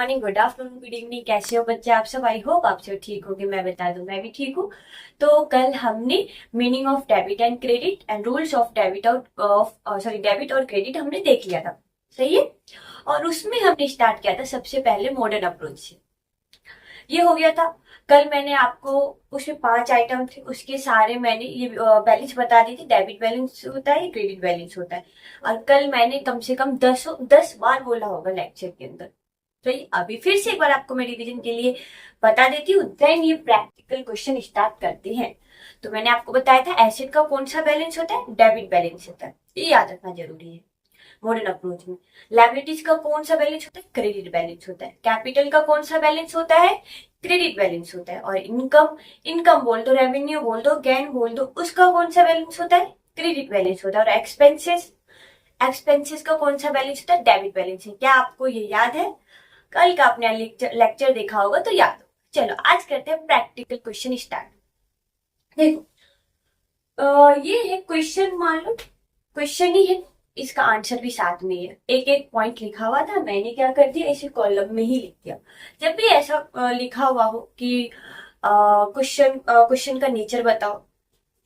Morning, good afternoon, good evening. कैसे हो बच्चे आप सब? आई होप आप सब ठीक होगे। मैं बता दूं, मैं भी ठीक हूँ। तो कल हमने meaning of debit and credit and rules of debit of sorry debit और क्रेडिट हमने देख लिया था। सही है। और उसमें हमने स्टार्ट किया था सबसे पहले मॉडर्न अप्रोच से। ये हो गया था। कल मैंने आपको उसमें 5 आइटम थे, उसके सारे मैंने ये बैलेंस बता दी थी। डेबिट बैलेंस होता है, क्रेडिट बैलेंस होता है। और कल मैंने कम से कम 10 बार बोला होगा लेक्चर के अंदर। तो ये अभी फिर से एक बार आपको मैं रिवीजन के लिए बता देती हूँ, देन ये प्रैक्टिकल क्वेश्चन स्टार्ट करते हैं। तो मैंने आपको बताया था एसेट का कौन सा बैलेंस होता है, डेबिट बैलेंस होता है। ये याद रखना जरूरी है मॉडर्न अप्रोच में। लायबिलिटीज का कौन सा बैलेंस होता है, क्रेडिट बैलेंस होता है। कैपिटल का कौन सा बैलेंस होता है, क्रेडिट बैलेंस होता है। और इनकम, इनकम बोल दो, रेवेन्यू बोल दो, गेन बोल दो, उसका कौन सा बैलेंस होता है, क्रेडिट बैलेंस होता है। और एक्सपेंसेस, एक्सपेंसेस का कौन सा बैलेंस होता है, डेबिट बैलेंस है। क्या आपको ये याद है? कल का आपने लेक्चर देखा होगा तो याद हो। चलो आज करते हैं प्रैक्टिकल क्वेश्चन स्टार्ट। देखो, ये है क्वेश्चन, मान लो क्वेश्चन ही है, इसका आंसर भी साथ में है। एक एक पॉइंट लिखा हुआ था, मैंने क्या कर दिया, इसे कॉलम में ही लिख दिया। जब भी ऐसा लिखा हुआ हो कि क्वेश्चन का नेचर बताओ,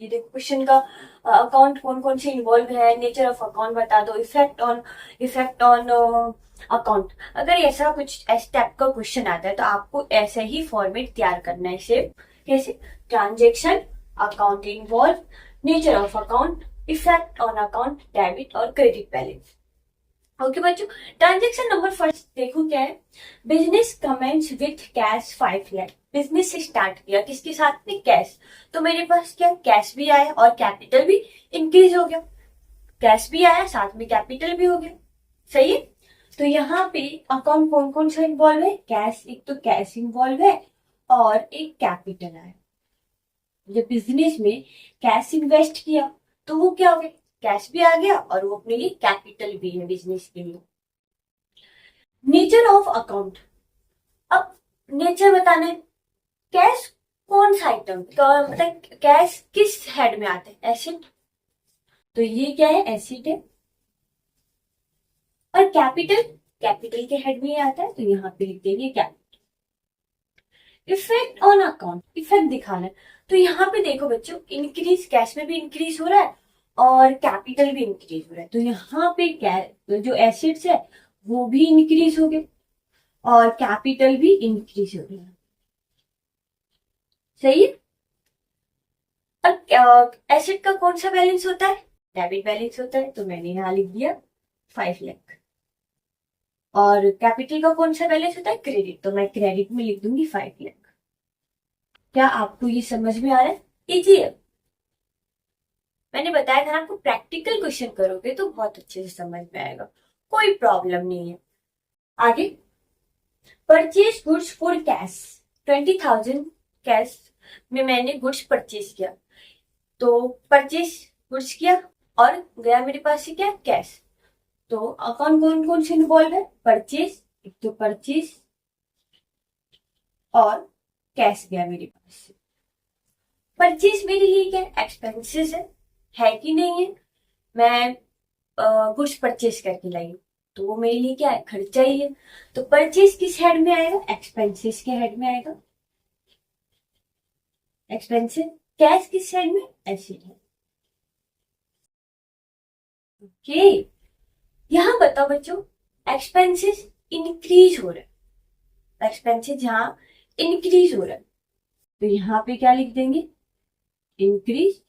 ये देखो क्वेश्चन का अकाउंट कौन कौन से इन्वॉल्व है, नेचर ऑफ अकाउंट बता दो, इफेक्ट ऑन अकाउंट। अगर ऐसा कुछ इस टाइप का क्वेश्चन आता है तो आपको ऐसे ही फॉर्मेट तैयार करना है। सिर्फ कैसे, transaction, account involve, nature of account, effect on account, debit और क्रेडिट बैलेंस। ओके बच्चों, ट्रांजेक्शन नंबर फर्स्ट देखो क्या है। Business commence with cash 5 lakh. Business से स्टार्ट किया किसके साथ में, कैश। तो मेरे पास क्या, कैश भी आया और कैपिटल भी इंक्रीज हो गया। कैश भी आया साथ में कैपिटल भी हो गया। सही है। तो यहाँ पे अकाउंट कौन कौन सा इन्वॉल्व है, कैश, एक तो कैश इन्वॉल्व है और एक कैपिटल है। जब बिजनेस में कैश इन्वेस्ट किया तो वो क्या हो गया, कैश भी आ गया और वो अपने लिए कैपिटल भी है बिजनेस के लिए। नेचर ऑफ अकाउंट, अब नेचर बताना है। कैश कौन सा आइटम, मतलब कैश किस हेड में आते हैं, एसिड। तो ये क्या है, एसिड है। और कैपिटल, कैपिटल के हेड में आता है, तो यहाँ पे लिख देंगे capital. Effect on account, effect दिखाना है। तो यहाँ पे देखो बच्चों, इंक्रीज कैश में भी इंक्रीज हो रहा है और कैपिटल भी इंक्रीज हो रहा है। तो यहाँ पे तो जो एसिड्स है वो भी इंक्रीज हो गए और कैपिटल भी इंक्रीज हो गया। सही है। अब एसिड का कौन सा बैलेंस होता है, डेबिट बैलेंस होता है। तो मैंने यहाँ लिख दिया 5 लाख। और कैपिटल का कौन सा बैलेंस होता है, क्रेडिट। तो मैं क्रेडिट में लिख दूंगी 5 लाख। क्या आपको ये समझ में आ रहा है? इजी है। मैंने बताया था ना आपको, प्रैक्टिकल क्वेश्चन करोगे तो बहुत अच्छे से समझ में आएगा, कोई प्रॉब्लम नहीं है। आगे, purchase goods for cash 20,000। Cash में मैंने गुड्स परचेज किया, तो परचेज गुड्स किया और गया मेरे पास से क्या, कैश। तो अकाउंट कौन कौन से इन्वॉल्व है, परचेज, एक तो परचेज और कैश गया मेरे पास से। परचेज मेरे लिए क्या, एक्सपेंसेस है कि नहीं है। मैं गुड्स परचेज करके लाई हूँ, तो वो मेरे लिए क्या है, खर्चा ही है। तो परचेज किस हेड में आएगा, एक्सपेंसेस के हेड में आएगा, एक्सपेंसिव। कैश किस हेड में, एसिड है। ओके, यहाँ बताओ बच्चों, एक्सपेंसेस इंक्रीज हो रहा है, एक्सपेंसेस यहाँ इंक्रीज हो रहा है, तो यहाँ पे क्या लिख देंगे, इंक्रीज।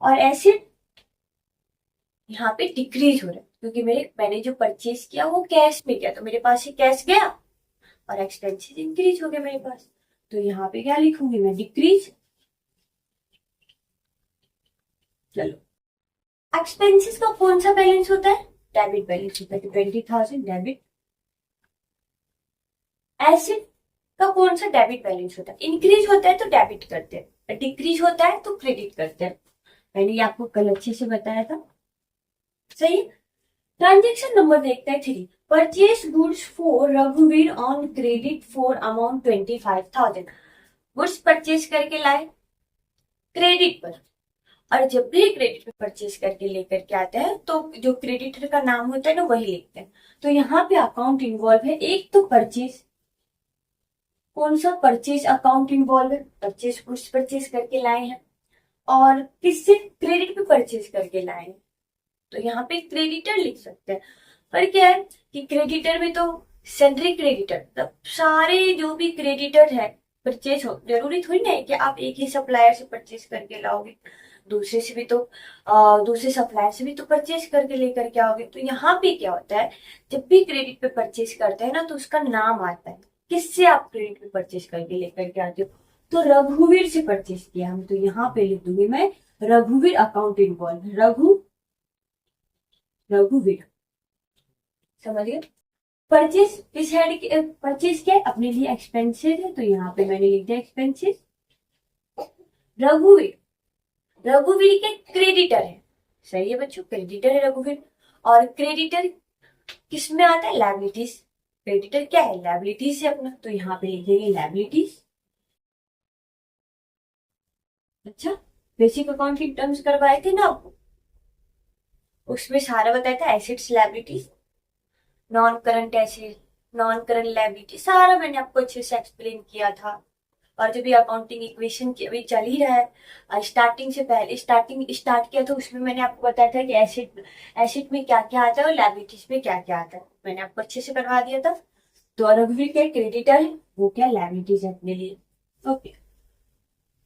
और एसिड यहाँ पे डिक्रीज हो रहा है, क्योंकि मैंने जो परचेज किया वो कैश में किया, तो मेरे पास से कैश गया और एक्सपेंसेस इंक्रीज हो गया मेरे पास। तो यहाँ पे क्या लिखूंगी मैं, डिक्रीज। चलो, एक्सपेंसेस का कौन सा बैलेंस होता है, डेबिट बैलेंस होता है। 20,000 डेबिट। एसिड का कौन सा डेबिट बैलेंस होता है, इंक्रीज होता है तो डेबिट करते हैं, डिक्रीज होता है तो क्रेडिट करते हैं। मैंने ये आपको कल अच्छे से बताया था। सही। ट्रांजेक्शन नंबर देखते हैं 3। परचेज गुड्स फॉर रघुवीर on credit for amount 25,000। Goods purchase करके लाए क्रेडिट पर और जब भी क्रेडिट पे परचेज करके लेकर के आते हैं तो जो क्रेडिटर का नाम होता है ना वही लिखते हैं। तो यहाँ पे अकाउंट इन्वॉल्व है, एक तो परचेज, कौन सा परचेज अकाउंट इन्वॉल्व है, परचेज कुछ परचेज करके लाए हैं, और किससे, क्रेडिट पे परचेज करके लाए हैं, तो यहाँ पे क्रेडिटर लिख सकते हैं। पर क्या है कि क्रेडिटर में तो सैलरी क्रेडिटर, मतलब सारे जो भी क्रेडिटर है परचेज हो, जरूरी थोड़ी ना है कि आप एक ही सप्लायर से परचेज करके लाओगे, दूसरे से भी तो दूसरे सप्लायर से भी तो परचेज करके लेकर के आओगे। तो यहाँ पे क्या होता है, जब भी क्रेडिट पे परचेज करते हैं ना तो उसका नाम आता है, किससे आप क्रेडिट पे परचेज करके लेकर के आते हो, तो रघुवीर से परचेज किया हम, तो यहाँ पे लिख दूंगी मैं रघुवीर अकाउंट इन्वॉल्व, रघुवीर, समझ गए। परचेज किस हेड, परचेज क्या है, अपने लिए एक्सपेंसेस है, तो यहाँ पे मैंने लिख दिया एक्सपेंसेस। रघुवीर, रघुवीर के क्रेडिटर है, सही है बच्चों, क्रेडिटर है रघुवीर। और क्रेडिटर किस में आता है, लायबिलिटीज, क्रेडिटर क्या है, लायबिलिटीज है अपना, तो यहाँ पे लिख देंगे लायबिलिटीज। अच्छा, बेसिक अकाउंटिंग टर्म्स करवाए थे ना आपको, उसमें सारा बताया था, assets liabilities, non current asset, non current liability, सारा मैंने आपको अच्छे से एक्सप्लेन किया था। और जब ये अकाउंटिंग इक्वेशन अभी चल ही रहा है, स्टार्टिंग से पहले स्टार्ट किया था उसमें मैंने आपको बताया था कि एसेट में क्या क्या आता है और लायबिलिटीज में क्या क्या आता है, मैंने आपको अच्छे से करवा दिया था। तो रघुवीर क्या क्रेडिटर है, वो क्या लायबिलिटीज है अपने लिए। ओके,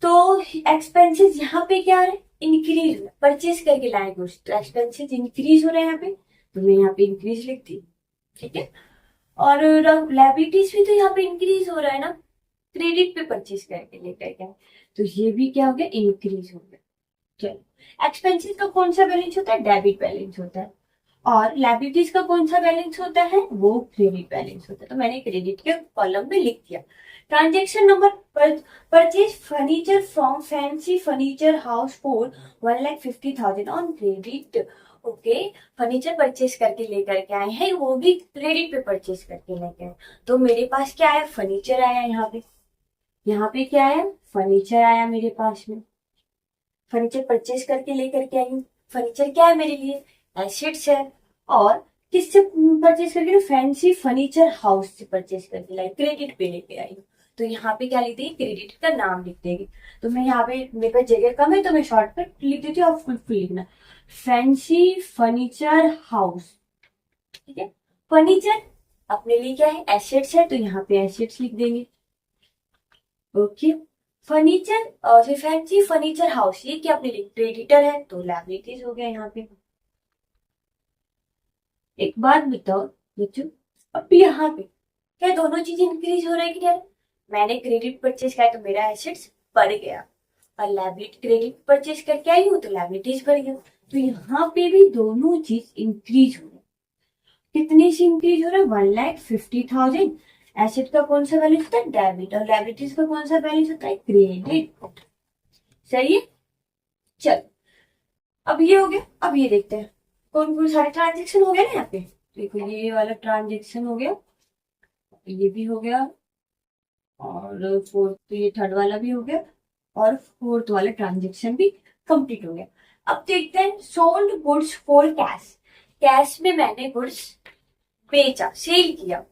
तो एक्सपेंसेस यहाँ पे क्या है, इंक्रीज, परचेज करके लाए कुछ, तो एक्सपेंसेस इंक्रीज हो रहे हैं यहाँ पे, तो मैं यहाँ पे इंक्रीज लिखती, ठीक है। और लायबिलिटीज भी तो यहाँ पे इंक्रीज हो रहा है ना, क्रेडिट पे परचेज करके लेकर गया, तो ये भी क्या हो गया, इंक्रीज हो गया। चलो, एक्सपेंसेस का कौन सा बैलेंस होता है, डेबिट बैलेंस होता है, और लायबिलिटीज का कौन सा बैलेंस होता है, वो क्रेडिट बैलेंस होता है, तो मैंने क्रेडिट के कॉलम में लिख दिया। Transaction number, purchase furniture from fancy furniture house for 1,50,000 on credit. Okay, furniture purchase करके लेकर के आए हैं, वो भी क्रेडिट पे परचेज करके लेके आए, तो मेरे पास क्या है, फर्नीचर आया यहाँ पे क्या है, फर्नीचर आया मेरे पास में, फर्नीचर परचेज करके लेकर के आई हूँ। फर्नीचर क्या है मेरे लिए, एसेट्स है, और किससे परचेज करके, फैंसी फर्नीचर हाउस से परचेज करके लाई, क्रेडिट पे लेके आई हूँ, तो यहाँ पे क्या लिख देगी, क्रेडिट का नाम लिख देगी। तो मैं यहाँ पे, मेरे पास जगह कम है तो मैं शॉर्टकट लिख देती हूँ, आप फुल फुल लिखना, फैंसी फर्नीचर हाउस, ठीक है। फर्नीचर अपने लिए क्या है, एसेट्स है, तो यहाँ पे एसेट्स लिख देंगे। ओके, फर्नीचर और फैंसी फर्नीचर हाउस, ये क्या अपने लिए क्रेडिटर है, तो लायबिलिटीज हो गया यहाँ पे। एक बात बताओ बच्चों, अब यहाँ पे क्या दोनों चीज इंक्रीज हो रहा है कि नहीं, मैंने क्रेडिट परचेज किया तो मेरा एसेट्स बढ़ गया, और लायबिलिटी क्रेडिट परचेज करके आई हूँ तो लायबिलिटीज बढ़ गया, तो यहाँ पे भी दोनों चीज इंक्रीज हो रही है। कितने से इंक्रीज हो रहा है, 1,50,000। एसेट का कौन सा बैलेंस होता है, डेबिट, और लायबिलिटीज का कौन सा बैलेंस होता है, क्रेडिट, सही है। चल, अब ये हो गया, अब ये देखते हैं कौन कौन सारे ट्रांजेक्शन हो गए ना यहाँ पे, देखो ये वाला ट्रांजेक्शन हो गया, ये भी हो गया, और फोर्थ, तो ये थर्ड वाला भी हो गया, और फोर्थ वाला ट्रांजेक्शन भी कंप्लीट हो गया। अब देखते हैं sold goods for cash, cash में मैंने गुड्स बेचा, सेल किया।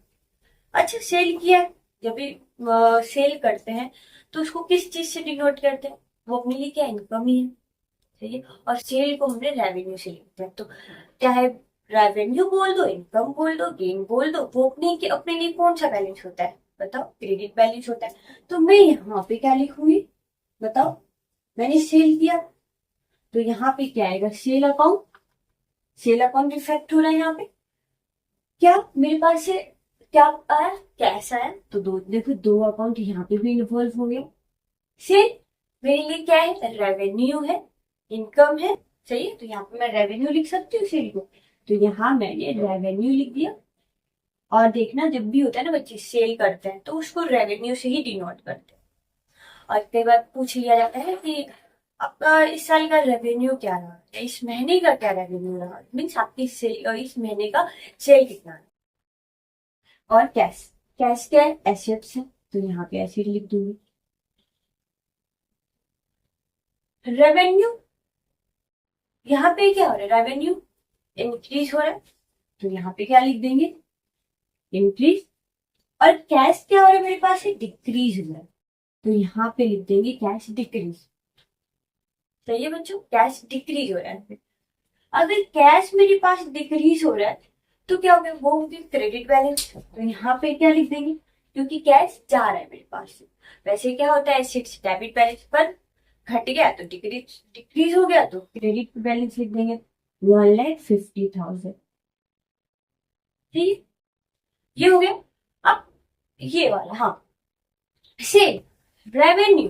अच्छा, सेल किया, जब भी सेल करते हैं तो उसको किस चीज से डिनोट करते हैं, वो अपने लिए क्या, इनकम ही है, ठीक है। और सेल को हमने रेवेन्यू से लिखते हैं, तो चाहे रेवेन्यू बोल दो, इनकम बोल दो, गेन बोल दो, वो अपने लिए कौन सा बैलेंस होता है, बताओ, क्रेडिट बैलेंस होता है। तो मैं यहाँ पे क्या लिखूंगी, बताओ, मैंने सेल किया, तो यहाँ पे क्या आएगा, sale account, sale account effect हो रहा है यहाँ पे, क्या मेरे पास से क्या आया, कैश आया, तो दो, देखो दो अकाउंट यहाँ पे भी इन्वॉल्व हो गए। सेल मेरे लिए क्या है, रेवेन्यू है, इनकम है, सही है, तो यहाँ पे मैं रेवेन्यू लिख सकती हूँ सेल को, तो यहाँ मैंने रेवेन्यू लिख दिया। और देखना, जब भी होता है ना बच्चे सेल करते हैं तो उसको रेवेन्यू से ही डिनोट करते हैं। और कई बार पूछ लिया जाता है कि आपका इस साल का रेवेन्यू क्या रहा, या इस महीने का क्या रेवेन्यू रहा, मीन्स आपकी सेल, इस महीने का सेल कितना है। और कैश, कैश क्या है, एसेट्स है, तो यहाँ पे एसेट लिख दूंगी। रेवेन्यू, यहाँ पे क्या हो रहा है, रेवेन्यू इंक्रीज हो रहा है, तो यहाँ पे क्या लिख देंगे, इंक्रीज। और कैश क्या हो रहा है मेरे पास, डिक्रीज हो रहा है, तो यहाँ पे लिख देंगे कैश डिक्रीज। सही है बच्चों, कैश डिक्रीज हो रहा है। अगर कैश मेरे पास डिक्रीज हो रहा है तो क्या हो गया, वो होगी क्रेडिट बैलेंस, तो यहाँ पे क्या लिख देंगे, क्योंकि कैश जा रहा है मेरे पास से। वैसे क्या होता है, एसेट्स डेबिट बैलेंस पर घट गया तो डिक्रीज डिक्रीज हो गया तो क्रेडिट बैलेंस लिख देंगे 1,50,000। ठीक है, ये हो गया। अब ये वाला, हाँ, सेम रेवेन्यू,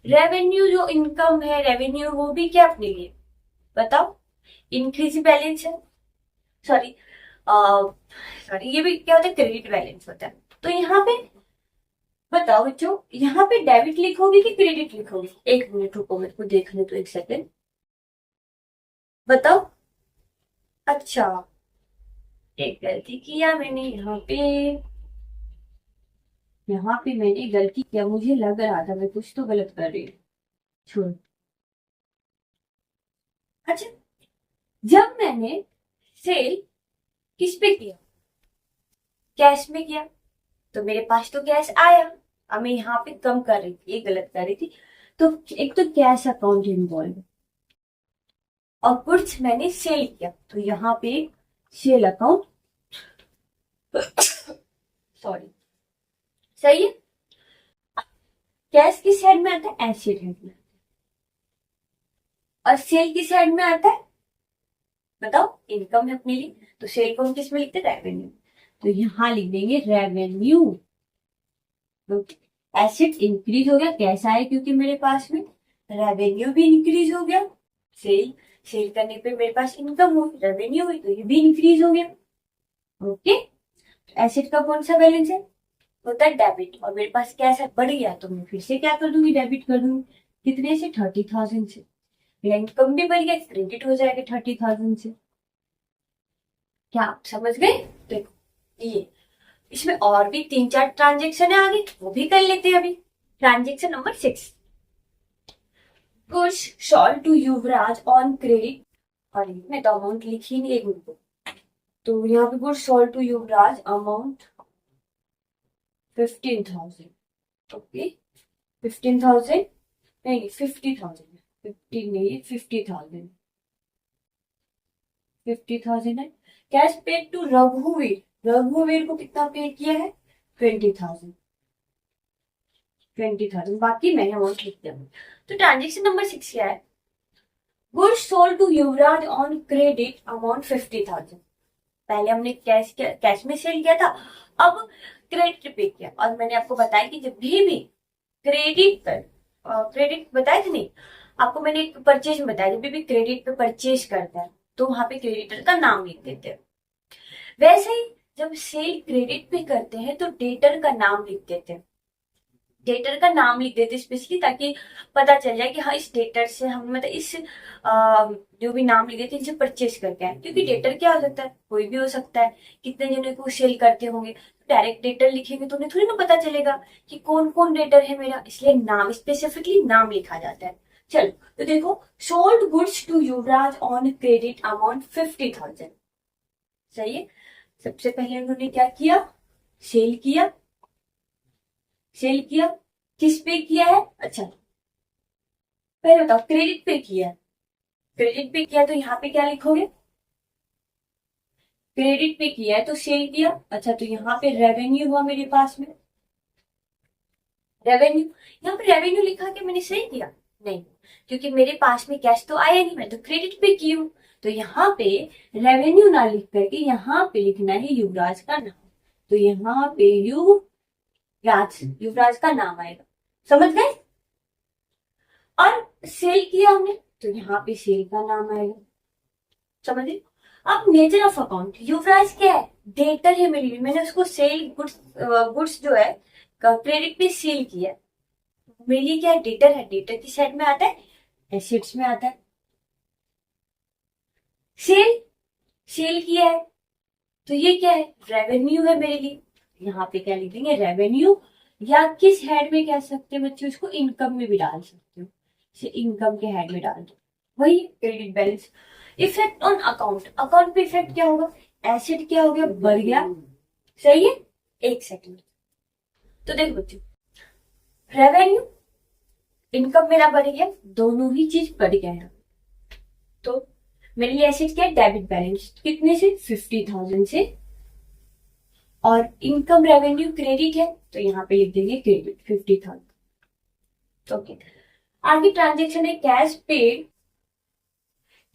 रेवेन्यू जो इनकम है, रेवेन्यू वो भी क्या अपने लिए, बताओ, इंक्रीज बैलेंस है, सॉरी सॉरी, ये भी क्या होता है, क्रेडिट बैलेंस होता है। तो यहाँ पे बताओ बच्चों, यहाँ पे डेबिट लिखोगे कि क्रेडिट लिखोगे, एक मिनट रुको, मेरे को देखने तो, एक सेकेंड, बताओ। अच्छा, एक गलती किया मैंने यहाँ पे मैंने गलती किया, मुझे लग रहा था मैं कुछ तो गलत कर रही हूँ, छोड़। अच्छा, जब मैंने सेल किस पे किया, कैश में किया, तो मेरे पास तो कैश आया। अब मैं यहाँ पे कम कर रही थी, ये गलत कर रही थी, तो एक तो कैश अकाउंट इन्वॉल्व है, और कुछ मैंने सेल किया, तो यहाँ पे सेल अकाउंट सॉरी, सही है। कैश किस साइड में आता है, एसेट हेड में, और सेल किस साइड में आता है, बताओ, इनकम है अपने लिए, तो सेल को हम किस में लिखते हैं, रेवेन्यू, तो यहाँ लिख देंगे रेवेन्यू। एसेट इंक्रीज हो गया, कैश आया क्योंकि मेरे पास में, रेवेन्यू भी इंक्रीज हो गया, सेल सेल करने पे मेरे पास इनकम हुई, रेवेन्यू हुई, तो ये भी इंक्रीज हो गया। ओके, एसेट का कौन सा बैलेंस है, होता है डेबिट, और मेरे पास कैश है बढ़ गया, तो मैं फिर से क्या कर दूंगी, डेबिट कर दूंगी, कितने से, 30,000 से, मेरा इनकम भी बढ़ गया, क्रेडिट हो जाएगा 30,000 से। क्या आप समझ गए, देखो ये, इसमें और भी 3-4 ट्रांजेक्शन है आगे, वो भी कर लेते हैं अभी। ट्रांजेक्शन नंबर 6, कुछ sold to Yuvraj on credit, और मैं तो अमाउंट लिखी नहीं एक मिनट, तो यहाँ पे good sold to Yuvraj amount 15,000। Okay, 15,000 नहीं, 50,000, 15 नहीं, 50,000, 50,000 है। कैश पेड टू रघुवीर, रघुवीर को कितना पे किया है, 20,000, 20,000, बाकी मैंने अमाउंट लिख दिया। तो ट्रांजेक्शन नंबर 6 क्या है, goods sold to Yuvraj on credit amount 50,000। पहले हमने कैश में सेल किया था, अब क्रेडिट पे किया, और मैंने आपको बताया कि जब भी क्रेडिट पर, क्रेडिट बताया था नहीं आपको, मैंने एक परचेज में बताया, जब भी क्रेडिट पे परचेज करता है तो वहां पे क्रेडिटर का नाम लिख देते हैं। वैसे ही जब सेल क्रेडिट पे करते हैं तो डेटर का नाम लिख देते हैं, डेटर का नाम लिख देते स्पेशली, ताकि पता चल जाए कि हाँ इस डेटर से हम, मतलब इस जो भी नाम लिख देते हैं इनसे परचेज करके आए, क्योंकि डेटर क्या हो सकता है, कोई भी हो सकता है, कितने जनों को सेल करते होंगे, डायरेक्ट डेटर लिखेंगे तो उन्हें थोड़ी ना पता चलेगा कि कौन कौन डेटर है मेरा, इसलिए नाम, स्पेसिफिकली नाम लिखा जाता है। चलो तो देखो, sold goods to Yuvraj on credit amount 50,000, सही है। सबसे पहले उन्होंने क्या किया, सेल किया, सेल किया, किस पे किया है, अच्छा पहले बताओ, क्रेडिट पे किया है, क्रेडिट पे किया तो यहाँ पे क्या लिखोगे, क्रेडिट पे किया है तो सेल किया, अच्छा तो यहाँ पे रेवेन्यू हुआ मेरे पास में, रेवेन्यू, यहाँ पे रेवेन्यू लिखा के मैंने सही किया नहीं, क्योंकि मेरे पास में कैश तो आया नहीं, मैं तो क्रेडिट पे की हूँ, तो यहाँ पे रेवेन्यू ना लिख करके यहाँ पे लिखना है युवराज का नाम, तो यहाँ पे युवराज का नाम आएगा, समझ गए। और सेल किया हमने तो यहाँ पे सेल का नाम आएगा, समझे। अब नेचर ऑफ अकाउंट, युवराज क्या है, डेटर है मेरे लिए, मैंने उसको सेल गुड्स जो है क्रेडिट पे सेल किया, मेरे लिए क्या है, डेटर है, डेटर की साइड में आता है, एसेट्स में आता है। सेल, सेल किया है तो ये क्या है, रेवेन्यू है मेरे लिए, यहाँ पे क्या लिख देंगे, रेवेन्यू, या किस हेड में कह सकते हैं बच्चे, उसको इनकम में भी डाल सकते हो, इनकम के हेड में डाल दो, वही credit balance. Effect on account, account पे इफेक्ट क्या होगा, एसेट क्या हो गया, बढ़ गया। सही है, एक सेकंड। तो देखो बच्चों, रेवेन्यू, इनकम मेरा बढ़ गया, दोनों ही चीज बढ़ गया है। तो मेरे लिए एसेट क्या है, डेबिट बैलेंस, कितने से, 50,000 से। और इनकम रेवेन्यू क्रेडिट है, तो यहाँ पे लिख देंगे क्रेडिट 50,000। ओके, आगे ट्रांजेक्शन है cash paid,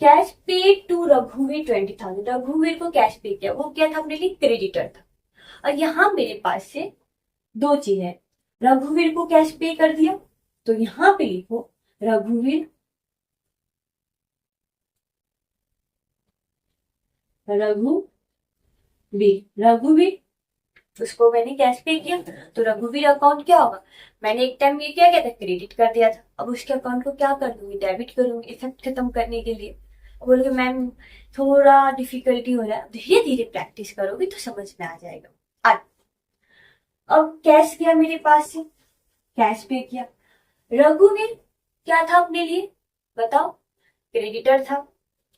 cash paid to रघुवीर 20,000। रघुवीर को कैश पे किया, वो क्या था, अपने लिए क्रेडिटर था। और यहाँ मेरे पास से दो चीज है, रघुवीर को कैश पे कर दिया, तो यहाँ पे लिखो रघुवीर, रघुवीर उसको मैंने कैश पे किया, तो रघुवीर अकाउंट क्या होगा, मैंने एक टाइम ये क्या किया था, क्रेडिट कर दिया था। अब उसके अकाउंट को क्या कर दूंगी, डेबिट करूंगी, इफेक्ट खत्म करने के लिए। बोलोगे मैम थोड़ा डिफिकल्टी हो रहा है, धीरे धीरे प्रैक्टिस करोगे तो समझ में आ जाएगा। अब कैश किया मेरे पास से, कैश पे किया। रघुवीर क्या था अपने लिए, बताओ, क्रेडिटर था,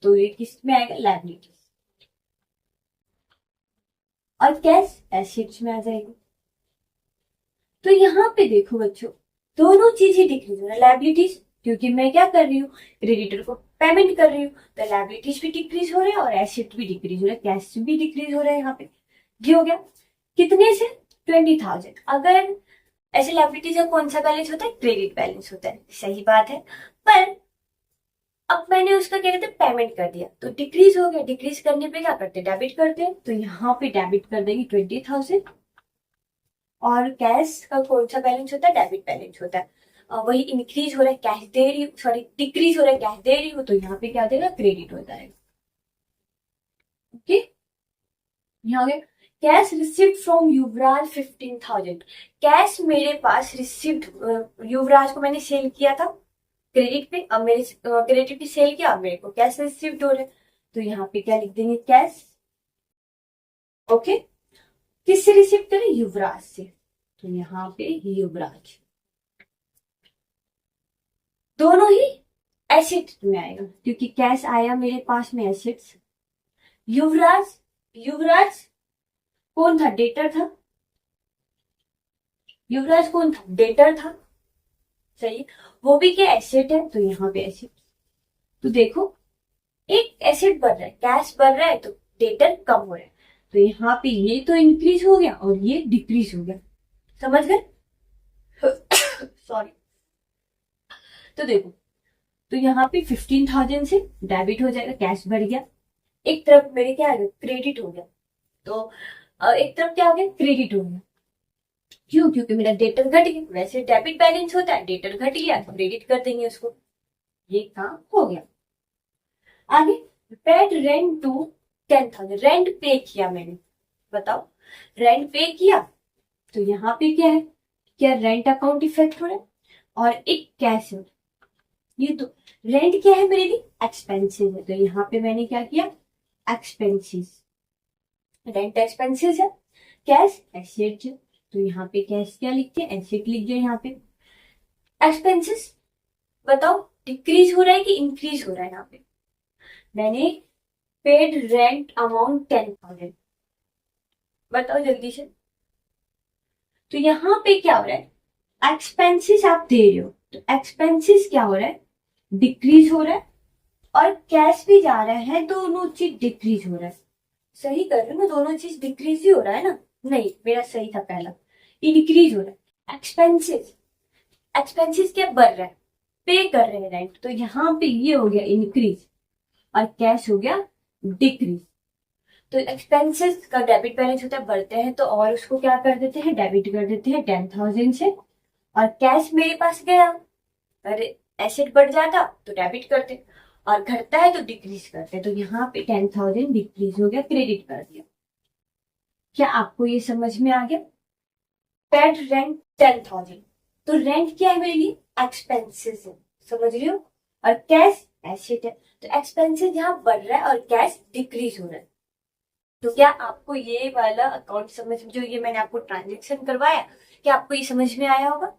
तो ये किस में आएगा, लायबिलिटी। और कैश एसेट्स में आ जाएगा। तो यहाँ पे देखो बच्चों, दोनों चीजें दिख रही है, लायबिलिटीज, क्योंकि मैं क्या कर रही हूँ, क्रेडिटर को पेमेंट कर रही हूँ, तो लायबिलिटीज भी डिक्रीज हो रहे हैं और एसेट भी डिक्रीज हो रहा है, कैश भी डिक्रीज हो रहा है। यहाँ पे ये हो गया कितने से, 20,000। अगर ऐसे लायबिलिटीज का कौन सा बैलेंस होता है, क्रेडिट बैलेंस होता है, सही बात है। पर अब मैंने उसका क्या कहते हैं, पेमेंट कर दिया, तो डिक्रीज हो गया, डिक्रीज करने पे क्या करते हैं, डेबिट करते हैं, तो यहाँ पे डेबिट कर देंगे 20,000। और कैश का कौन सा बैलेंस होता है, डेबिट बैलेंस होता है। वही इंक्रीज हो रहा है, कैश दे रही हूँ, सॉरी डिक्रीज हो रहा है, कैश दे रही हूँ, तो यहाँ पे क्या देगा, क्रेडिट होता है। ओके, यहाँ हो गया cash received from Yuvraj 15,000। Cash मेरे पास रिसीव्ड, युवराज को मैंने सेल किया था क्रेडिट पे, अब मेरे क्रेडिट पे सेल किया, अब मेरे को कैश रिसीव्ड हो रहा है, तो यहाँ पे क्या लिख देंगे, कैश। ओके, किससे रिसीव करें, युवराज से, तो यहाँ पे युवराज, दोनों ही एसेट में आएगा, क्योंकि कैश आया मेरे पास में एसेट्स। युवराज, युवराज कौन था, डेटर था, युवराज कौन था, डेटर था, सही। वो भी क्या एसेट है, तो यहाँ पे एसेट। तो देखो एक एसेट बढ़ रहा है, कैश बढ़ रहा है, तो डेटर कम हो रहा है, तो यहाँ पे ये तो इंक्रीज हो गया और ये डिक्रीज हो गया, समझ गए। सॉरी। तो देखो, तो यहाँ पे 15,000 से डेबिट हो जाएगा, कैश बढ़ गया, एक तरफ मेरे क्या आ गया, क्रेडिट हो गया। तो एक तरफ क्या हो गया, क्रेडिट हो गया, क्यों, क्योंकि मेरा डेटर घट गया, वैसे डेबिट बैलेंस होता है, डेटर घट गया तो क्रेडिट कर देंगे उसको, ये काम हो गया। आगे पेड रेंट टू 10,000, रेंट पे किया मैंने, बताओ, रेंट पे किया, तो यहाँ पे क्या है, क्या रेंट अकाउंट इफेक्ट हो रहा है, और एक कैश है, ये तो रेंट क्या है मेरे लिए, एक्सपेंसिव है, तो यहाँ पे मैंने क्या किया, एक्सपेंसिस, रेंट एक्सपेंसिस है, कैश एसेट है, तो यहाँ पे कैश क्या लिखते हैं, एसेट लिख दिया यहाँ पे। एक्सपेंसिस बताओ डिक्रीज हो रहा है कि इंक्रीज हो रहा है, यहाँ पे मैंने पेड रेंट अमाउंट 10,000, बताओ जल्दी से। तो यहाँ पे क्या हो रहा है, एक्सपेंसिस आप दे रहे हो, तो एक्सपेंसिस क्या हो रहा है, डिक्रीज हो रहा है, और कैश भी जा रहा है, दोनों चीज डिक्रीज हो रहा है, सही कर रहे हो ना, दोनों चीज डिक्रीज ही हो रहा है ना, नहीं मेरा सही था पहला, इंक्रीज हो रहा है। एक्सपेंसिस, एक्सपेंसिस क्या बढ़ रहा है, पे कर रहे हैं रेंट, तो यहाँ पे ये हो गया इंक्रीज, और कैश हो गया डिक्रीज। तो एक्सपेंसेस का डेबिट बैलेंस होता है, बढ़ते हैं तो और उसको क्या कर देते हैं, डेबिट कर देते हैं 10,000 से, और कैश मेरे पास गया, अरे एसेट बढ़ जाता तो डेबिट करते, और घटता है तो डिक्रीज करते, तो यहाँ पे 10,000 डिक्रीज हो गया, क्रेडिट कर दिया। क्या आपको ये समझ में आ गया, पेड रेंट 10,000, तो रेंट क्या है मेरे लिए, एक्सपेंसेस है, समझ रही हो, और कैश एसेट है, तो एक्सपेंसेस यहाँ बढ़ रहा है और कैश डिक्रीज हो रहा है। तो क्या आपको ये वाला अकाउंट समझ, जो ये मैंने आपको ट्रांजेक्शन करवाया, क्या आपको ये समझ में आया होगा,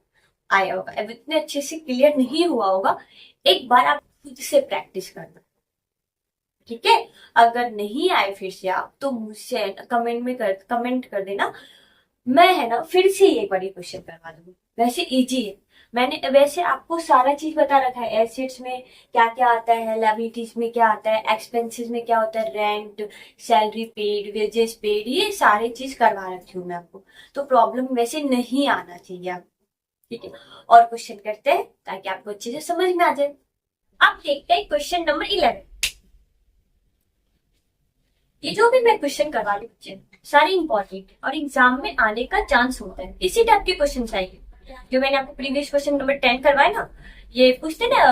आया होगा, अब इतने अच्छे से क्लियर नहीं हुआ होगा, एक बार आप खुद से प्रैक्टिस करना, ठीक है। अगर नहीं आए फिर से आप तो मुझसे कमेंट कर देना, मैं है ना फिर से ये बड़ी क्वेश्चन करवा दूंगी। वैसे इजी है, मैंने वैसे आपको सारा चीज बता रखा है, एसेट्स में क्या क्या आता है, लायबिलिटीज में क्या आता है, एक्सपेंसेस में क्या होता है, rent, salary paid, wages paid, ये सारी चीज करवा रखी हूँ मैं आपको, तो प्रॉब्लम वैसे नहीं आना चाहिए आप, ठीक है। और क्वेश्चन करते हैं ताकि आपको अच्छे से समझ में आ जाए। अब देखते हैं क्वेश्चन नंबर 11। ये जो भी मैं क्वेश्चन करवा रही हूँ सारे इंपॉर्टेंट और एग्जाम में आने का चांस होता है, इसी टाइप के क्वेश्चन आएंगे। जो मैंने आपको प्रीवियस क्वेश्चन नंबर 10 करवाया ना, ये पूछते ना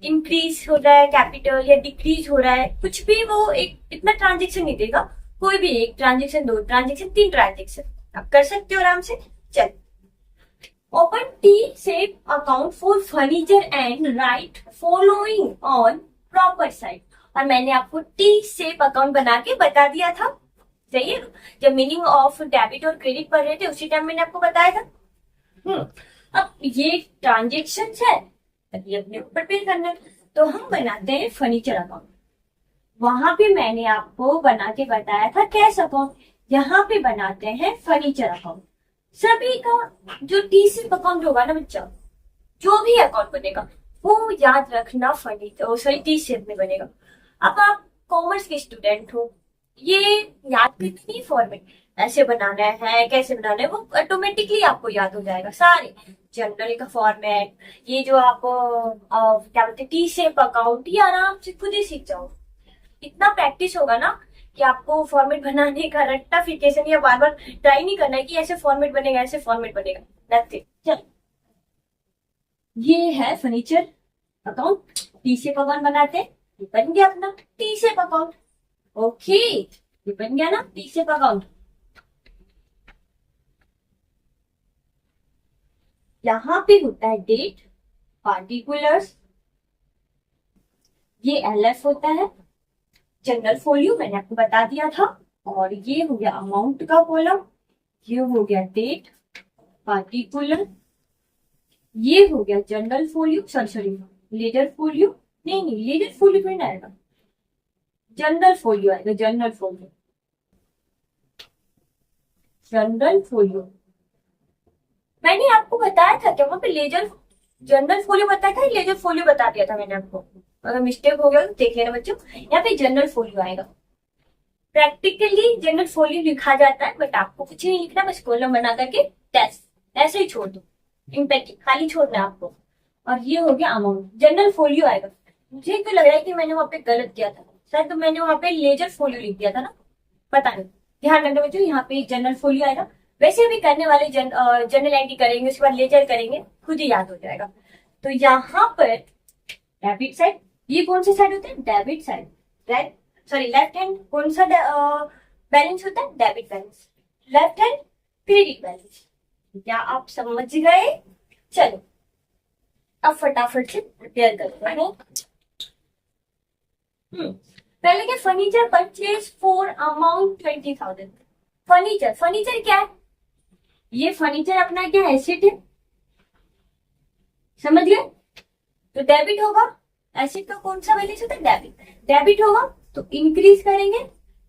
इंक्रीज हो रहा है कैपिटल या डिक्रीज हो रहा है, कुछ भी वो एक इतना ट्रांजेक्शन नहीं देगा, कोई भी एक ट्रांजेक्शन, 2 ट्रांजेक्शन, 3 ट्रांजेक्शन आप कर सकते हो आराम से। चल, open T save account for furniture and right following on proper side. और मैंने आपको टी सेव अकाउंट बना के बता दिया था, सही है। जब मीनिंग ऑफ डेबिट और क्रेडिट पढ़ रहे थे उसी टाइम मैंने आपको बताया था। अब ये ट्रांजेक्शन है, अभी अपने ऊपर पे करना है, तो हम बनाते हैं फर्नीचर अकाउंट। वहां पे मैंने आपको बना के बताया था कैश अकाउंट, यहाँ पे बनाते हैं फर्नीचर अकाउंट। सभी का जो टी सेव अकाउंट होगा ना बच्चा, जो भी अकाउंट बनेगा वो याद रखना फर्नीचर सॉरी टी सेव में बनेगा। अब आप कॉमर्स के स्टूडेंट हो, ये याद करनी फॉर्मेट ऐसे बनाना है, कैसे बनाना है, वो ऑटोमेटिकली आपको याद हो जाएगा सारे। जनरल का फॉर्मेट, ये जो आपको क्या बोलते हैं टी शेप अकाउंट, ये आराम से खुद ही सीख जाओ। इतना प्रैक्टिस होगा ना कि आपको फॉर्मेट बनाने का रेक्टिफिकेशन या बार बार ट्राई नहीं करना है कि ऐसे फॉर्मेट बनेगा ऐसे फॉर्मेट बनेगा, नथिंग। चल, ये है furniture account, T shape account बनाते हैं, बन गया अपना टी शेप अकाउंट। ओके, ये बन गया ना टी शेप अकाउंट। यहां पे होता है डेट, पार्टिकुलर्स, ये एलएफ होता है, जनरल फोलियो मैंने आपको बता दिया था, और ये हो गया अमाउंट का कॉलम, ये हो गया डेट, पार्टिकुलर, ये हो गया general folio, sorry ledger folio, नहीं लेजर फोलियो में आएगा, जनरल फोलियो आएगा, जनरल फोलियो, जनरल फोलियो। मैंने आपको बताया था क्या वहां पे लेजर जनरल फोलियो बताया था, लेजर फोलियो बता दिया था मैंने आपको? अगर मिस्टेक हो गया तो देख लेना बच्चों, यहाँ पे जनरल फोलियो आएगा। प्रैक्टिकली जनरल फोलियो लिखा जाता है, बट आपको कुछ नहीं लिखना, बस कॉलम बना करके टेस्ट ऐसे ही छोड़ दो, इम्पैक्ट खाली छोड़ना आपको। और ये हो गया अमाउंट, जनरल फोलियो आएगा। मुझे तो लग रहा है कि मैंने वहां पे गलत किया था, शायद तो मैंने वहां पे लेजर फोलियो लिख दिया था ना, पता नहीं। ध्यान रखना बच्चों, यहाँ पे जनरल फोलियो आएगा। वैसे भी करने वाले जनरल एंट्री करेंगे, उसके बाद लेजर करेंगे, खुद ही याद हो जाएगा। तो यहाँ पर डेबिट साइड, ये कौन सा साइड होता है? Debit side, right sorry left hand कौन सा बैलेंस होता है? Debit balance. Left hand credit balance. क्या आप समझ गए? चलो अब फटाफट से प्रिपेयर करते हैं। पहले क्या, furniture purchase for amount 20,000। Furniture क्या है? ये फर्नीचर अपना क्या एसेट है, समझ गए? तो डेबिट होगा, एसेट का कौन सा बैलेंस होता है? डेबिट। डेबिट होगा तो इंक्रीज करेंगे,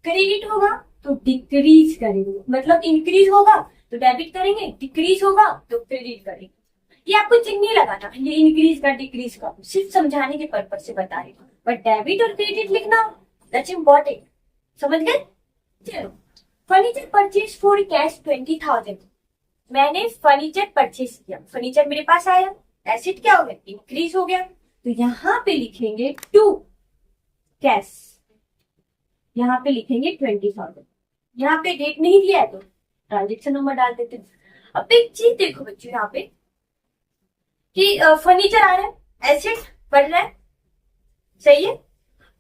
क्रेडिट होगा तो डिक्रीज करेंगे, मतलब इंक्रीज होगा तो डेबिट करेंगे, डिक्रीज होगा तो क्रेडिट करेंगे। ये आपको चिन्ह नहीं लगाना, ये इंक्रीज का डिक्रीज का, सिर्फ समझाने के पर्पज से बता रही हूँ, बट डेबिट और क्रेडिट लिखना दैट्स इम्पोर्टेंट, समझ गए? चलो, फर्नीचर परचेज फॉर कैश 20,000। मैंने फर्नीचर परचेज किया, फर्नीचर मेरे पास आया, एसेट क्या हो गया? इंक्रीज हो गया। तो यहाँ पे लिखेंगे टू कैश, यहाँ पे लिखेंगे 20,000। यहाँ पे डेट नहीं दिया है तो ट्रांजेक्शन नंबर डाल देते हैं। अब एक चीज देखो बच्चों, यहाँ पे कि फर्नीचर आ रहा है, एसेट बढ़ रहा है, सही है,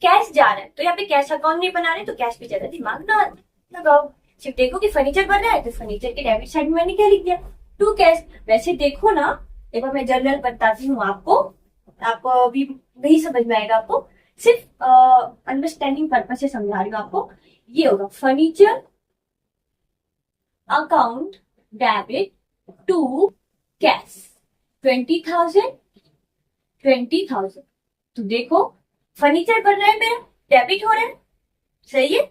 कैश जा रहा है, तो यहाँ पे कैश अकाउंट नहीं बना रहे, तो कैश पे ज्यादा दिमाग ना लगाओ, सिर्फ देखो कि फर्नीचर बढ़ रहा है, तो फर्नीचर के डेबिट साइड में मैंने क्या लिख दिया? To cash. वैसे देखो ना, एक बार मैं जनरल बताती हूँ आपको अभी नहीं समझ में आएगा, आपको सिर्फ अंडरस्टैंडिंग पर्पज से समझा रही हूँ आपको। ये होगा furniture account debit to cash 20,000। तो देखो फर्नीचर बन रहा है मेरा, डेबिट हो रहा है, सही है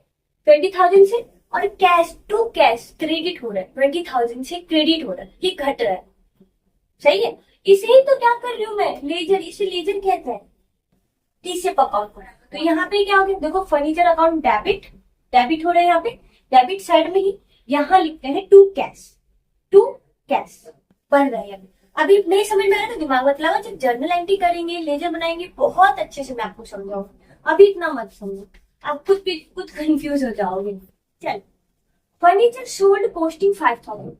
20,000 से, और कैश टू कैश क्रेडिट हो रहा है 20,000 से, क्रेडिट हो रहा है, ये घट रहा है, सही है। इसे ही तो क्या कर रही हूँ मैं, लेजर, इसे लेजर कहते हैं, टी से अकाउंट को। तो यहाँ पे क्या हो गया, देखो फर्नीचर अकाउंट डेबिट, डेबिट हो रहा है यहाँ पे, डेबिट साइड में ही यहाँ लिखते हैं टू कैश, टू कैश बन रहा है। अभी नहीं समझ में आया तो दिमाग मत लगाओ, जब जर्नल एंट्री करेंगे, लेजर बनाएंगे, बहुत अच्छे से मैं आपको समझाऊंगी, अभी इतना मत समझो, आप खुद भी कुछ कंफ्यूज हो जाओगे। चल, फर्नीचर सोल्ड कॉस्टिंग 5,000।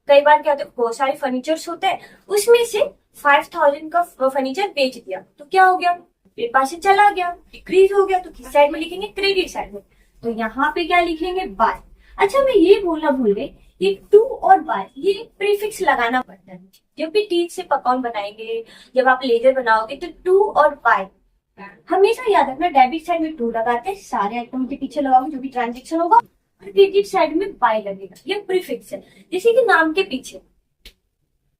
कई बार क्या होता है, बहुत सारे फर्नीचर्स होते हैं, उसमें से 5,000 का फर्नीचर बेच दिया, तो क्या हो गया, मेरे पास से चला गया, डिक्रीज हो गया, तो किस साइड में लिखेंगे, क्रेडिट साइड में। तो यहाँ पे क्या लिखेंगे, बाय। अच्छा मैं ये बोलना भूल गई, ये टू और बाय, ये प्रीफिक्स लगाना पड़ता है जब भी टीच से अकाउंट बनाएंगे, जब आप लेजर बनाओगे तो टू और बाय हमेशा याद रखना। डेबिट साइड में टू लगाते हैं, सारे आइटम के पीछे लगाओगे जो भी ट्रांजेक्शन होगा, और क्रेडिट साइड में बाय लगेगा, ये प्रीफिक्स है। जैसे कि नाम के पीछे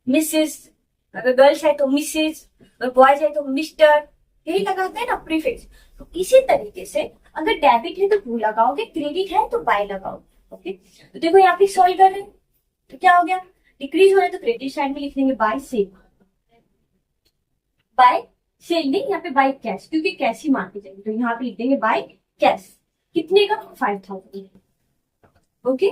मिसेस, अगर गर्ल्स है तो मिसेस, अगर बॉयज है तो मिस्टर, यही लगाते हैं ना प्रीफिक्स। तो इसी तरीके से अगर डेबिट है तो टू लगाओगे, क्रेडिट है तो बाय लगाओगे। ओके, तो देखो यहाँ पे सॉल्व कर रहे हैं, तो क्या हो गया, डिक्रीज हो रहा है तो क्रेडिट साइड में लिख देंगे बाय सेल, बाय सेल नहीं, यहाँ पे बाय कैश, क्योंकि कैश ही मान के चलिए, तो यहाँ पे लिख देंगे बाय कैश, कितने का, 5,000। ओके,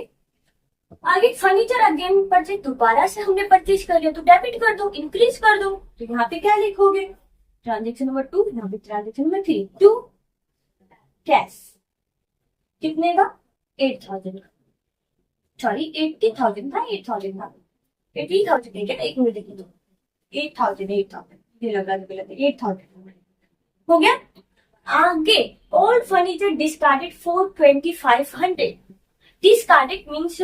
आगे फर्नीचर अगेन परचेज, दोबारा से हमने परचेज कर लिया तो डेबिट कर दो, इंक्रीज कर दो, तो यहाँ पे क्या लिखोगे, ट्रांजेक्शन नंबर 2, यहाँ पे ट्रांजेक्शन नंबर 3, टू कैश, कितने का, 8,000, सॉरी 80,000 था, 8,000 था, 80,000 है क्या, एक मिनट देखिए, 8,000 ये लगा दो, 8,000 हो गया। आगे old furniture discarded for 2,500। Discarded means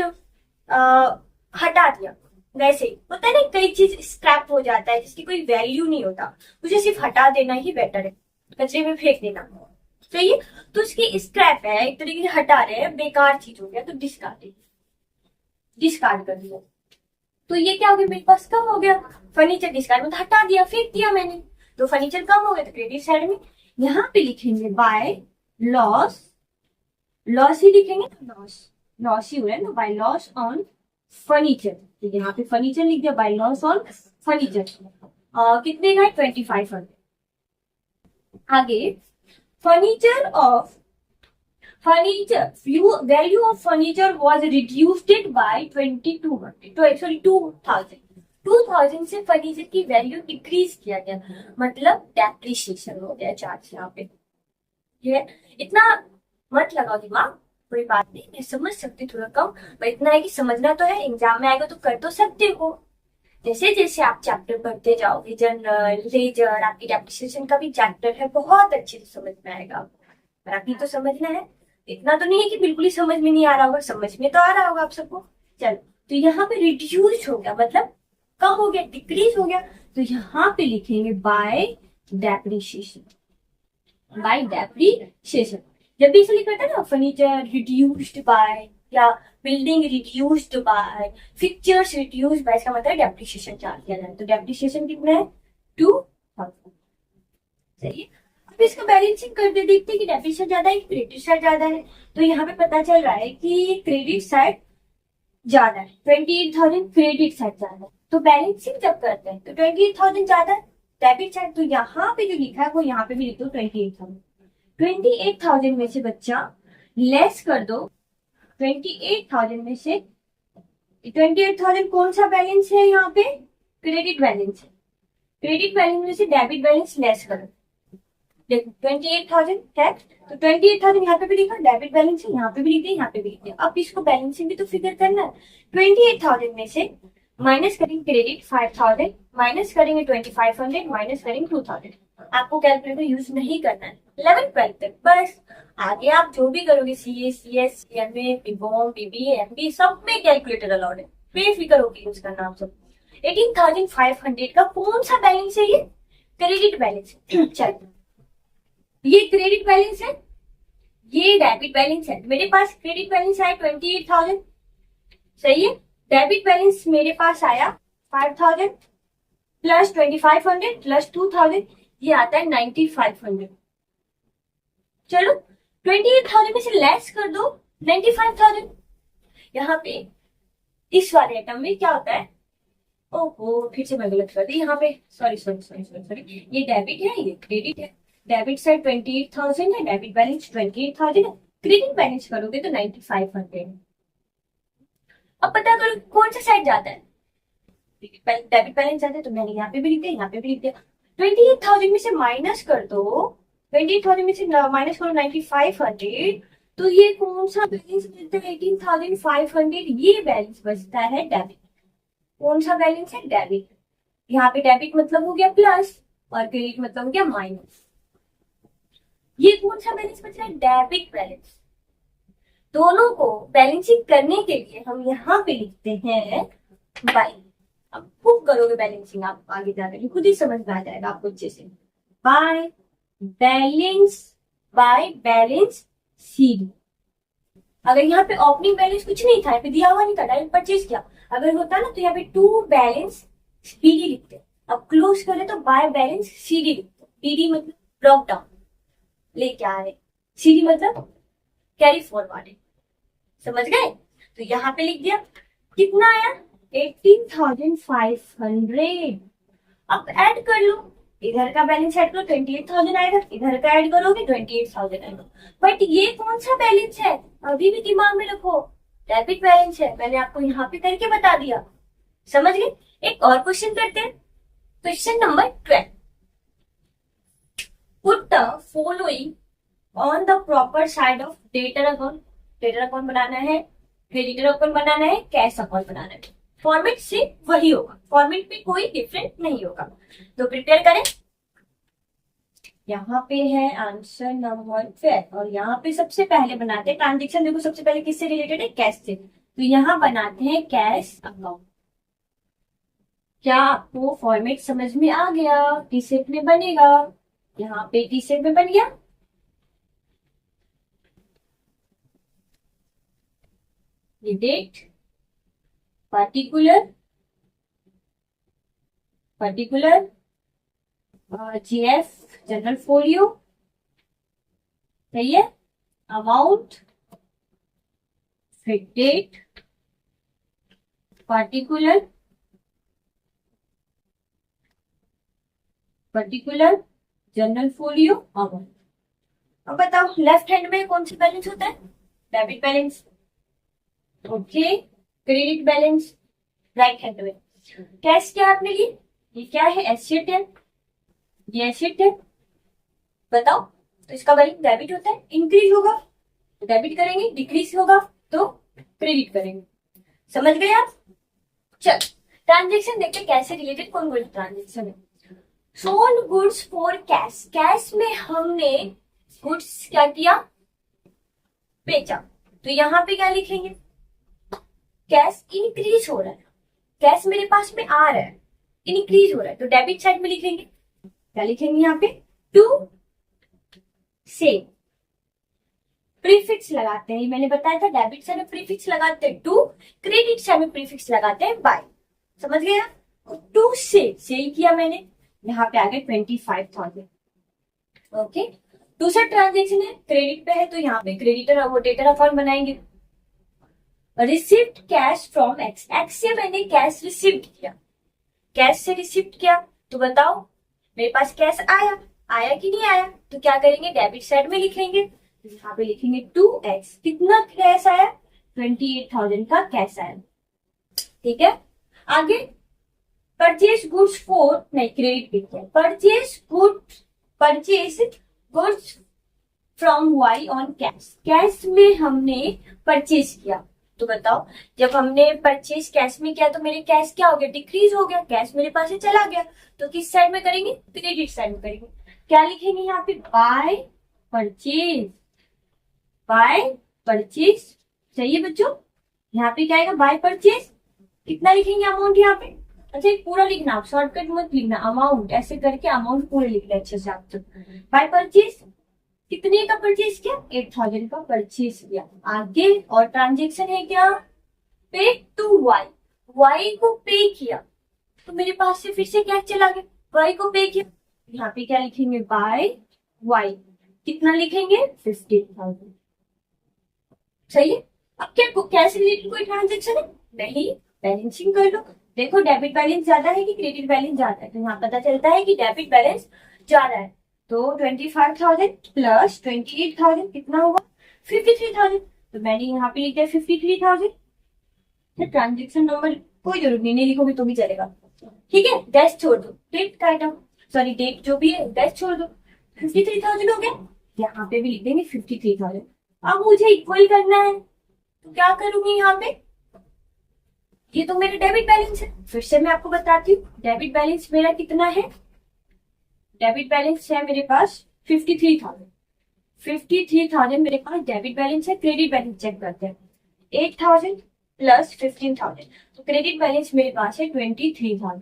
हटा दिया, वैसे होता है ना, कई चीज स्क्रैप हो जाता है जिसकी कोई वैल्यू नहीं होता, उसे सिर्फ हटा देना ही बेटर है, कचरे में फेंक देना, सही है। तो उसकी स्क्रैप है, एक तरीके से हटा रहे हैं, बेकार चीज हो गया तो डिस्कार्डेड, डिस्कार्ड कर दिया। तो ये क्या हो गया, मेरे पास कम हो गया, फर्नीचर डिस्कार्ड में तो हटा दिया, फेंक दिया मैंने, तो फर्नीचर कम हो गया, तो क्रेडिट साइड में यहाँ पे लिखेंगे बाय लॉस, लॉस ही लिखेंगे, तो लॉस, लॉस ही हो रहा है ना, बाय लॉस ऑन फर्नीचर, तो यहाँ पे फर्नीचर लिख दिया, बाय लॉस ऑन फर्नीचर, कितने का, 2,500। आगे furniture of, furniture value of furniture was reduced by 2,200, sorry 2,000 से फर्नीचर की वैल्यू डिक्रीज किया गया, मतलब डेप्रिसिएशन हो गया चार्ज यहाँ पे। ये इतना मत लगाओ दिमाग, कोई बात नहीं, मैं समझ सकती थोड़ा कम, पर इतना है कि समझना तो है, एग्जाम में आएगा तो कर तो सकते हो। जैसे जैसे आप चैप्टर पढ़ते जाओगे, जनरल, लेजर, आपकी डेप्रिसिएशन का भी चैप्टर है, बहुत अच्छे से समझ में आएगा, पर अभी तो समझना है, इतना तो नहीं है कि बिल्कुल ही समझ में नहीं आ रहा होगा, समझ में तो आ रहा होगा आप सबको। चलो, तो यहाँ पे रिड्यूस हो गया, मतलब कम हो गया, डिक्रीज हो गया, तो यहाँ पे लिखेंगे बाय डेप्रिसिएशन, बाय डेप्रिसिएशन। जब भी इसे लिखा था ना, फर्नीचर रिड्यूस्ड बाय, या building reduced by, fixtures reduced by, इसका मतलब डेप्रिसिएशन चार्ज किया जाए, तो डेप्रिसिएशन कितना है, 2,000, सही है। अब इसका बैलेंसिंग करते देखते हैं कि डेबिट ज्यादा है, क्रेडिट साइड ज्यादा है, तो यहाँ पे पता चल रहा है कि क्रेडिट साइड ज्यादा है, 28,000 क्रेडिट साइड ज्यादा है, तो बैलेंसिंग जब करते हैं तो 28,000 ज्यादा है डेबिट साइड, तो यहाँ पे जो लिखा है वो यहाँ पे भी लिख दो 28,000, 28,000 में से बच्चा लेस कर दो, 28,000 में से 28,000 कौन सा बैलेंस है, यहाँ पे क्रेडिट बैलेंस है, क्रेडिट बैलेंस में से डेबिट बैलेंस लेस करो, देखो 28,000 है, तो 28,000 यहाँ पे भी लिखा, डेबिट बैलेंस है, यहाँ पे भी लिख दिया, यहाँ पे भी लिख दिया। अब इसको बैलेंसिंग भी तो फिगर करना है, 28,000 में से माइनस करेंगे क्रेडिट 5,000, माइनस करेंगे 2,500, माइनस करेंगे 2,000। आपको कैलकुलेटर यूज नहीं करना है 11th 12th तक, बस आगे आप जो भी करोगे, CA, CS, CMA, बीबॉम, BBA, MBA, सब में कैलकुलेटर अलाउड है, बेफिक्र होकर यूज करना आप सब। 18,500 का कौन सा बैलेंस है, ये क्रेडिट बैलेंस है। चलो, ये क्रेडिट बैलेंस है, ये डेबिट बैलेंस है, मेरे पास क्रेडिट बैलेंस आया 28,000, सही है, डेबिट बैलेंस मेरे पास आया 5,000 प्लस 2,500 प्लस 2,000, ये आता है 9500। चलो 28,000 में से लेस कर दो 95,000। यहाँ पे इस वाले आइटम में क्या होता है, ओहो फिर से मैं गलत कर दी यहाँ पे, sorry sorry sorry sorry sorry, ये डेबिट है ये क्रेडिट है। डेबिट साइड 28,000 है, डेबिट बैलेंस 28,000 है, क्रेडिट बैलेंस करोगे तो 9500। अब पता करो कौन सा साइड जाता है, डेबिट बैलेंस जाता है, तो मैंने यहाँ पे भी लिख दिया यहाँ पे भी लिख दिया। 28,000 में से माइनस कर दो, 28,000 में से माइनस करो 9500, तो ये कौन सा बैलेंस बचता है 18,500, ये बैलेंस बचता है डेबिट। कौन सा बैलेंस है, डेबिट। यहाँ पे डेबिट मतलब हो गया प्लस और क्रेडिट मतलब हो गया माइनस। ये कौन सा बैलेंस बच रहा है, डेबिट बैलेंस। दोनों को बैलेंसिंग करने के लिए हम यहाँ पे लिखते हैं बाय। अब खूब करोगे बैलेंसिंग, आप आगे जाकर खुद ही समझ में आ जाएगा आपको अच्छे से। By balance CD. अगर यहाँ पे ओपनिंग बैलेंस कुछ नहीं था, यहाँ पे दिया हुआ नहीं था, डायरेक्ट परचेज किया, अगर होता ना तो यहाँ पे टू बैलेंस बीडी लिखते। अब क्लोज करें तो बाय बैलेंस सीडी लिखते। बीडी मतलब ब्लॉक डाउन लेके आ रहे, सीडी मतलब कैरी फॉरवर्ड है, समझ गए। तो यहाँ पे लिख दिया, कितना आया 18,500। अब ऐड कर लो, इधर का बैलेंस ऐड करो 28,000 आएगा, इधर का ऐड करोगे 28,000 आएगा। बट ये कौन सा बैलेंस है, अभी भी दिमाग में रखो, डेबिट बैलेंस है, मैंने आपको यहाँ पे करके बता दिया, समझ गए। एक और क्वेश्चन करते हैं, question number 12। Put the following on the proper side of debtor account. Debtor account बनाना है, क्रेडिटर अकाउंट बनाना है, कैश अकाउंट बनाना है। फॉर्मेट से वही होगा, फॉर्मेट में कोई डिफरेंट नहीं होगा। तो प्रिपेयर करें, यहाँ पे है आंसर नंबर 12 और यहाँ पे सबसे पहले बनाते हैं ट्रांजेक्शन। देखो सबसे पहले किससे रिलेटेड है, कैश से, तो यहाँ बनाते हैं कैश अकाउंट। क्या आपको फॉर्मेट समझ में आ गया, टी शेप में बनेगा, यहाँ पे टी शेप में बन गया। ये date, particular GF journal folio, सही है, अमाउंट, फिर date, particular journal folio, amount. अब बताओ लेफ्ट हैंड में कौन सा बैलेंस होता है, debit balance, okay, credit balance right hand में। कैश क्या आपने ली, ये क्या है, एसेट है, ये एसेट है, बताओ। तो इसका वैल्यू डेबिट होता है, इंक्रीज होगा तो डेबिट करेंगे, डिक्रीज होगा तो क्रेडिट करेंगे, समझ गए आप। चल ट्रांजेक्शन देखते कैसे रिलेटेड कौन कौन ट्रांजेक्शन है। Sold goods for cash, cash में हमने गुड्स क्या किया, बेचा, तो यहाँ पे क्या लिखेंगे, कैश इंक्रीज हो रहा है, कैश मेरे पास में आ रहा है, इंक्रीज हो रहा है, तो डेबिट साइड में लिखेंगे, क्या लिखेंगे यहाँ पे, टू से प्रीफिक्स लगाते हैं, मैंने बताया था डेबिट साइड में प्रीफिक्स लगाते हैं टू, क्रेडिट साइड में प्रीफिक्स लगाते हैं बाय, समझ गए आप। टू से सेल किया मैंने, यहाँ पे आ गए 25,000, ओके। दूसरा ट्रांजेक्शन है क्रेडिट पे है, तो यहाँ पे क्रेडिटर वो डेटर अकाउंट बनाएंगे। Received cash from x, x से मैंने कैश रिसीव्ड किया, कैश से रिसीव्ड किया, तो बताओ मेरे पास कैश आया कि नहीं आया, तो क्या करेंगे, डेबिट साइड में लिखेंगे, यहाँ पे लिखेंगे 2x, कितना कैश आया, 28,000 का कैश आया, ठीक है। आगे परचेज गुड्स फॉर, नहीं क्रेडिट पे किया, purchase goods from Y on cash, cash में हमने परचेज किया, तो बताओ जब हमने परचेज कैश में किया तो मेरे कैश क्या हो गया, डिक्रीज हो गया, कैश मेरे पास से चला गया, तो किस साइड में करेंगे, क्रेडिट साइड में करेंगे। क्या लिखेंगे यहाँ पे, बाय परचेज, सही है बच्चों। यहाँ पे क्या आएगा, बाय परचेज, कितना लिखेंगे अमाउंट यहाँ पे, अच्छा एक पूरा लिखना, आप शॉर्टकट मत लिखना, अमाउंट ऐसे करके अमाउंट पूरे लिखना अच्छे से आप। बाय परचेज कितने का परचेज किया, 8,000 का परचेज किया। आगे और ट्रांजेक्शन है क्या, पे टू वाई, वाई को पे किया, तो मेरे पास से फिर से क्या चला गया, वाई को पे किया, यहाँ पे क्या लिखेंगे, बाय वाई। कितना लिखेंगे, 50,000। सही है। अब क्या कैश रिलेटेड कोई ट्रांजेक्शन है नहीं, बैलेंसिंग कर लो। देखो डेबिट बैलेंस ज्यादा है कि क्रेडिट बैलेंस ज्यादा है, तो यहाँ पता चलता है कि डेबिट बैलेंस ज्यादा है। तो 25,000 प्लस 28,000 कितना होगा, 53,000। तो मैंने यहाँ पे लिख दिया 53,000। ट्रांजेक्शन नंबर कोई जरूरत नहीं, नहीं लिखोगे तो भी चलेगा। ठीक है, डैश छोड़ दो, डेट का आइटम, सॉरी डेट जो भी है डैश छोड़ दो। 53,000 हो गया, यहाँ पे भी लिख देंगे 53,000। अब मुझे इक्वल करना है, तो क्या करूंगी यहाँ पे, ये तो मेरा डेबिट बैलेंस है, फिर से मैं आपको बताती हूँ डेबिट बैलेंस मेरा कितना है। डेबिट बैलेंस है मेरे पास 53,000। 53,000 मेरे पास डेबिट बैलेंस है। क्रेडिट बैलेंस चेक करते हैं, 8,000 प्लस 15,000, तो क्रेडिट बैलेंस मेरे पास है 23,000।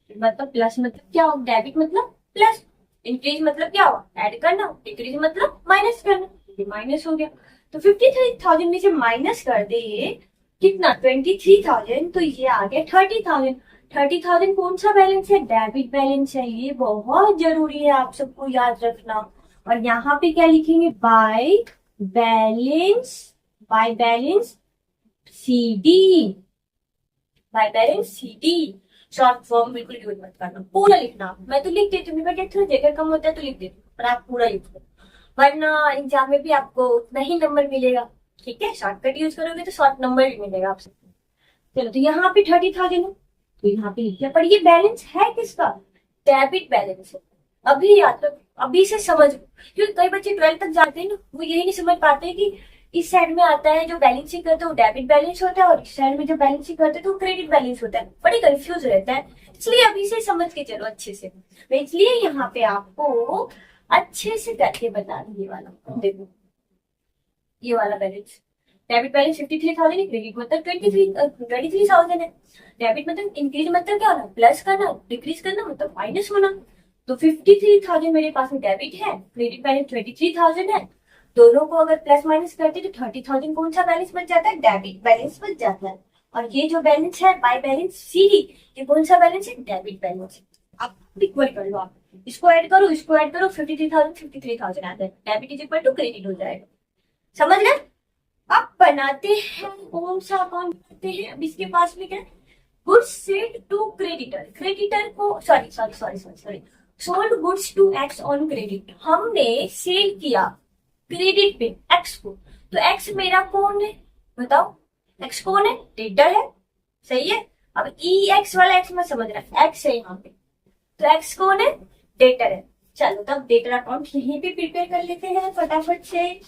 मतलब प्लस मतलब क्या हो, डेबिट मतलब प्लस, इंक्रीज मतलब क्या हुआ, ऐड करना, डिक्रीज मतलब माइनस करना, ये माइनस हो गया। तो 53,000 में से माइनस कर दे कितना, 23,000, तो ये आ गया 30,000। 30,000 कौन सा बैलेंस है, डेबिट बैलेंस है, ये बहुत जरूरी है आप सबको याद रखना। और यहाँ पे क्या लिखेंगे, by balance, by balance CD, by balance CD. Short form बिल्कुल यूज मत करना, पूरा लिखना। मैं तो लिख देती हूँ, मेरे पास थोड़ा जगह कम होता है तो लिख देती हूँ, पर आप पूरा लिख दो, वरना एग्जाम में भी आपको उतना ही नंबर मिलेगा। ठीक है, शॉर्टकट यूज करोगे तो शॉर्ट नंबर भी मिलेगा आपसे। चलो, तो यहाँ पे 30,000 है, तो यहाँ पे लिखिए, पर ये बैलेंस है किसका, डेबिट बैलेंस है। अभी याद रखो, अभी से समझ, क्योंकि कई बच्चे 12th तक जाते हैं ना, वो यही नहीं समझ पाते कि इस साइड में आता है जो बैलेंसिंग करते हैं वो डेबिट बैलेंस होता है, और इस साइड में जो बैलेंसिंग करते हैं तो क्रेडिट बैलेंस होता है, बड़ी कंफ्यूज रहता है। इसलिए अभी से समझ के चलो अच्छे से, मैं इसलिए यहाँ पे आपको अच्छे से करके बता दूं। ये वाला देखो, ये वाला बैलेंस, डेबिट बैलेंस 53,000 है, क्रेडिट मतलब 23,000 है। डेबिट मतलब इंक्रीज मतलब क्या होना, प्लस करना, डिक्रीज करना मतलब माइनस होना। तो 53,000 मेरे पास में डेबिट है, क्रेडिट बैलेंस 23,000 है। दोनों को अगर प्लस माइनस करते तो 30,000 कौन सा बैलेंस बच जाता है, डेबिट बैलेंस बच जाता है। और ये जो बैलेंस है बाय बैलेंस सीडी, ये कौन सा बैलेंस है, डेबिट बैलेंस। अब इक्वल कर लो आप, इसको ऐड करो, इसको ऐड करो, 53,000 53,000 आता है, debit is equal to credit हो जाएगा। समझ गए। अब बनाते हैं कौन सा अकाउंट बनाते हैं, अब इसके पास में क्या, goods selled to creditor, creditor को sorry sorry sorry sorry sorry sold goods to X on credit, हमने सेल किया क्रेडिट पे एक्स को। तो एक्स मेरा कौन है बताओ, एक्स कौन है, डेटर है, सही है। अब ई एक्स वाला एक्स मत समझ रहा, एक्स है यहाँ पे, तो एक्स कौन है, डेटर है। चलो तब डेटर अकाउंट यहीं पे प्रिपेयर कर लेते हैं फटाफट से।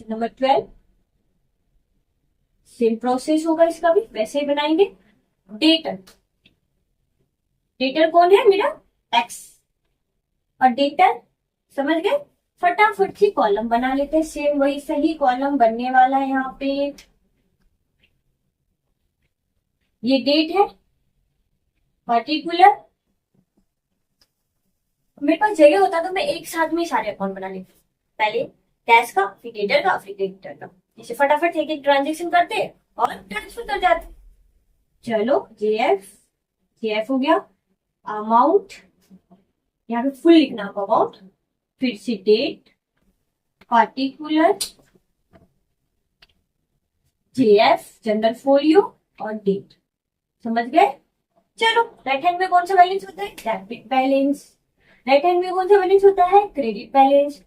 नंबर 12, सेम प्रोसेस होगा इसका भी, वैसे ही बनाएंगे। डेटर, डेटर कौन है मेरा, एक्स, और डेटर समझ गए। फटाफट से कॉलम बना लेते हैं, सेम वही सही कॉलम बनने वाला है यहाँ पे। ये डेट है, पर्टिकुलर, मेरे पास जगह होता तो मैं एक साथ में सारे अकाउंट बना लेती, पहले कैश का, फिर डेटर का, फिर क्रेडिटर का, इसे फटाफट एक एक ट्रांजेक्शन करते और ट्रांसफर कर जाते। चलो जेएफ, जेएफ हो गया, अमाउंट, यहाँ पे फुल लिखना होगा अमाउंट, फिर से date, particular, JF journal folio और डेट। समझ गए। चलो राइट हैंड में कौन सा बैलेंस होता है, डेबिट बैलेंस। राइट हैंड में कौन सा बैलेंस होता है, क्रेडिट बैलेंस।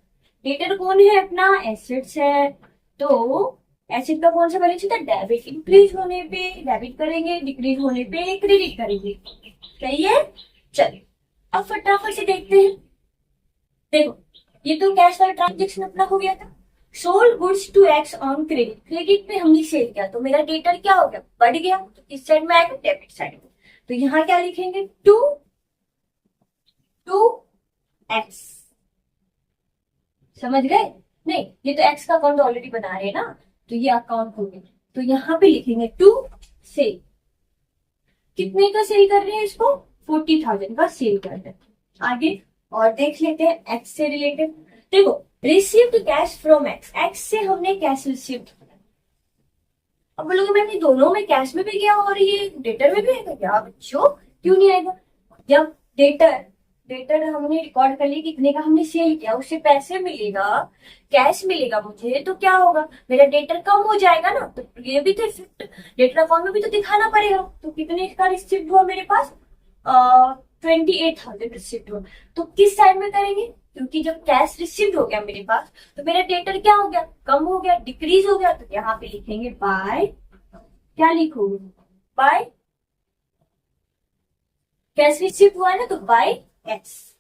डेटर कौन है अपना, एसेट्स है, तो एसेट का कौन सा बैलेंस होता है, डेबिट। इंक्रीज होने पे डेबिट करेंगे, डिक्रीज होने पे क्रेडिट करेंगे, सही है। चलिए अब फटाफट से देखते हैं। देखो ये तो कैश वाला ट्रांजेक्शन अपना हो गया था, sold goods to X on credit, credit पे हमने सेल किया, तो मेरा डेटर क्या हो गया, बढ़ गया, तो इस साइड में आएगा डेबिट साइड में। तो यहाँ क्या लिखेंगे, टू टू एक्स। समझ गए, नहीं ये तो एक्स का अकाउंट ऑलरेडी बना रहे हैं ना, तो ये अकाउंट हो गया। तो यहाँ पे लिखेंगे टू सेल, कितने का सेल कर रहे हैं इसको, 40,000 का सेल कर रहे हैं। आगे और देख लेते हैं एक्स से रिलेटेड। देखो received cash from x, x से हमने कैश रिसीव किया। अब बोलोगे मैम ये दोनों में, कैश में भी गया और ये डेटर में भी आएगा क्या बच्चों? क्यों नहीं आएगा? जब डेटर डेटर हमने रिकॉर्ड कर लिया कितने का हमने सेल किया, उससे पैसे मिलेगा, कैश मिलेगा मुझे, तो क्या होगा, मेरा डेटर कम हो जाएगा ना। तो ये भी तो इफेक्ट डेटर अकाउंट में भी तो दिखाना पड़ेगा। तो कितने का रिसिप्ट हुआ मेरे पास? 28,000 रिसिप्ट हुआ। तो किस साइड में करेंगे? क्योंकि जब कैश रिसिप्ट हो गया मेरे पास तो मेरा डेटर क्या हो गया? कम हो गया, डिक्रीज हो गया। तो यहाँ पे लिखेंगे बाय, क्या लिखोगे? बाय कैश रिसिप्ट हुआ है ना, तो बाय एक्स,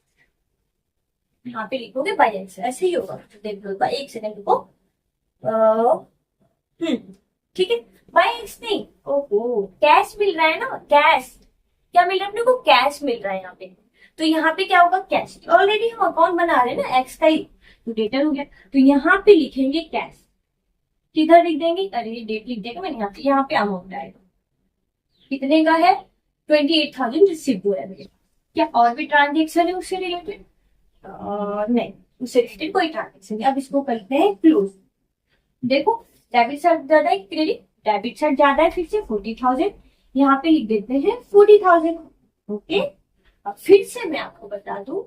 यहाँ पे लिखोगे बाय एक्स, ऐसे ही होगा। तो देख लो, एक सेकंड रुको। ठीक है, बाय एक्स नहीं, ओहो कैश मिल रहा है ना, कैश क्या मिल रहा है अपने को? कैश मिल रहा है यहाँ पे। तो यहाँ पे क्या होगा? कैश। ऑलरेडी हम अकाउंट बना रहे हैं ना एक्स का ही, तो डेटर हो गया। तो यहाँ पे लिखेंगे कैश, किधर लिख देंगे? अरे डेट लिख देगा मैंने यहाँ पे अमाउंट आएगा कितने का है? 28,000 रिसीव हुआ है मेरे। क्या और भी ट्रांजेक्शन है उससे रिलेटेड? नहीं, उससे रिलेटेड कोई ट्रांजेक्शन नहीं। अब इसको करते हैं क्लोज। देखो डेबिट साइड ज्यादा है, क्रेडिट डेबिट साइड ज्यादा है, फिर से 40,000 यहाँ पे लिख देते हैं 40,000। ओके, अब फिर से मैं आपको बता दूं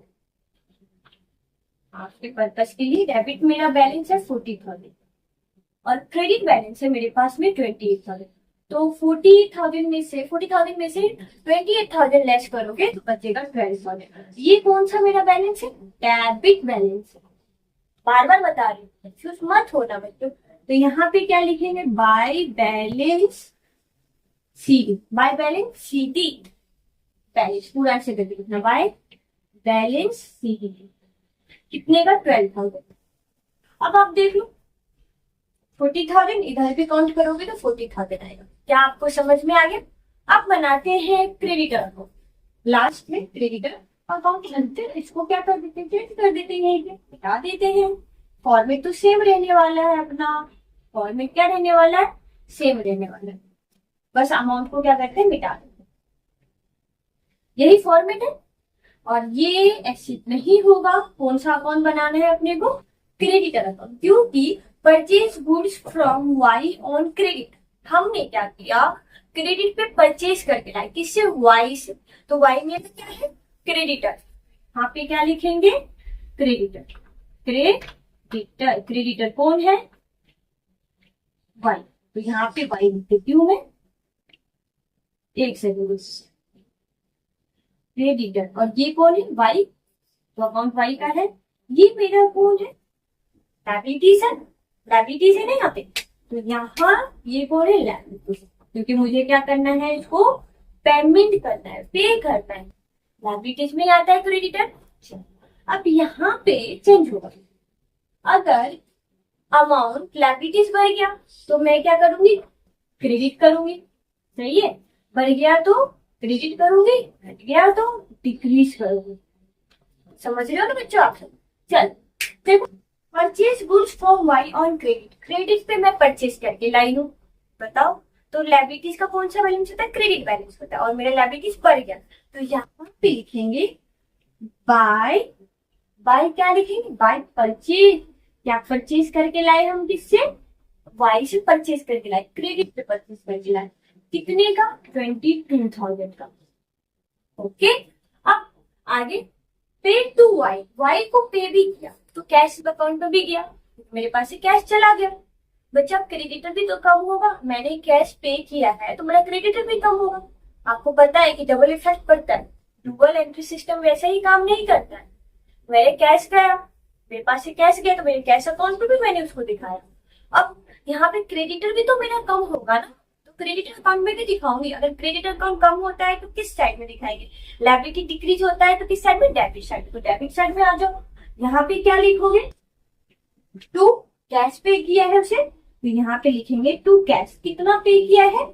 आपके पर्पस के लिए, डेबिट मेरा बैलेंस है 40,000 और क्रेडिट बैलेंस है मेरे पास में 28,000। तो 40,000 में से 28,000 लेस करोगे तो बचेगा 12,000। ये कौन सा मेरा बैलेंस है? डेबिट बैलेंस है। बार बार बता रही हूँ, कंफ्यूज मत होना बच्चों। तो यहाँ पे क्या लिखेंगे? By balance CD, by balance CD, balance पूरा से करके लिखना, बाय बैलेंस सीडी कितने का? 12,000। अब आप देख लो 40,000 इधर भी काउंट करोगे तो 40,000 आएगा। क्या आपको समझ में आ गया? अब बनाते हैं क्रेडिटर अकाउंट। लास्ट में क्रेडिटर अकाउंट बनते हैं, इसको क्या कर देते हैं? चेंज कर देते हैं, हटा देते हैं। फॉर्मेट तो सेम रहने वाला है अपना, फॉर्मेट क्या रहने वाला है? सेम रहने वाला है, बस अमाउंट को क्या करते हैं? मिटा देते हैं। यही फॉर्मेट है। और ये ऐसे नहीं होगा। कौन सा अकाउंट बनाना है अपने को? क्रेडिटर अकाउंट, क्योंकि purchase goods from Y on credit. हमने क्या किया? क्रेडिट पे परचेज करके लाए, किससे? वाई से। तो वाई में क्या है? क्रेडिटर। यहाँ पे क्या लिखेंगे? क्रेडिटर, क्रेडिटर, क्रेडिटर कौन है? वाई। तो यहाँ पे वाई लिख देती हूँ मैं, एक सेकंड। क्रेडिटर, और ये कौन है? वाई। तो अकाउंट वाई का है। ये मेरा कौन है? लायबिलिटीज है, लायबिलिटीज है ना यहाँ पे। तो यहाँ ये कौन है? लायबिलिटीज, क्योंकि मुझे क्या करना है? इसको पेमेंट करना है, पे करना है। लायबिलिटीज में आता है क्रेडिटर। अब यहाँ पे चेंज होगा। अगर अमाउंट लायबिलिटीज बढ़ गया तो मैं क्या करूंगी? क्रेडिट करूंगी, सही है। बढ़ गया तो क्रेडिट करूंगी, घट गया तो डिक्रीज करूंगी। समझ रहे हो ना बच्चों आप सब? चल देखो, purchase goods from Y on credit, credit पे मैं परचेज करके लाई हूँ, बताओ। तो लायबिलिटीज का कौन सा बैलेंस होता है? क्रेडिट बैलेंस होता है। और मेरा लायबिलिटीज बढ़ गया तो यहाँ पे लिखेंगे बाय, बाय क्या लिखेंगे? By purchase. क्या परचेज करके लाए हम? किससे? वाई से परचेज करके लाए, क्रेडिट पे परचेज करके लाए। कितने का? 22,000 का। ओके, अब आगे पे टू वाई, वाई को पे भी किया तो कैश अकाउंट में भी गया, मेरे पास से कैश चला गया। बच्चा क्रेडिटर भी तो कम होगा, मैंने कैश पे किया है तो मेरा क्रेडिटर भी कम होगा। आपको पता है कि डबल इफेक्ट पड़ता है, डुअल एंट्री सिस्टम वैसे ही काम नहीं करता है। मेरे कैश गया, मेरे पास से कैश गया तो मेरे कैश अकाउंट पे भी मैंने उसको दिखाया। अब यहाँ पे क्रेडिटर भी तो मेरा कम होगा ना, तो क्रेडिटर अकाउंट में भी दिखाऊंगी। अगर क्रेडिटर अकाउंट कम होता है तो किस साइड में दिखाएंगे? लायबिलिटी डिक्रीज होता है तो किस साइड में? Debit side. तो डेबिट साइड में आ जाओ। यहाँ पे क्या लिखोगे? टू कैश पे किया है उसे, तो यहाँ पे लिखेंगे टू कैश। कितना पे किया है?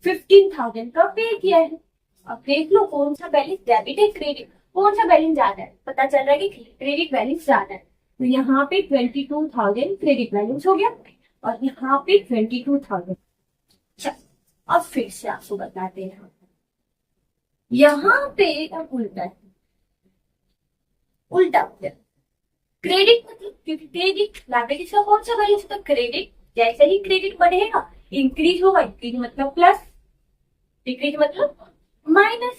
15,000 का पे किया है। अब देख लो कौन सा बैलेंस डेबिट है, क्रेडिट, कौन सा बैलेंस ज्यादा है? पता चल रहा है कि क्रेडिट बैलेंस ज्यादा है। तो यहाँ पे 22,000 क्रेडिट बैलेंस हो गया और यहाँ पे 22,000। अब फिर से आपको बताते हैं, यहाँ पे अब उल्टा है, उल्टा हो गया। क्रेडिट मतलब, क्योंकि क्रेडिट लाइबिलिटीज का कौन सा बैलेंस होता है, क्रेडिट। जैसे ही क्रेडिट बढ़ेगा, इंक्रीज होगा, इंक्रीज मतलब प्लस, डिक्रीज मतलब माइनस।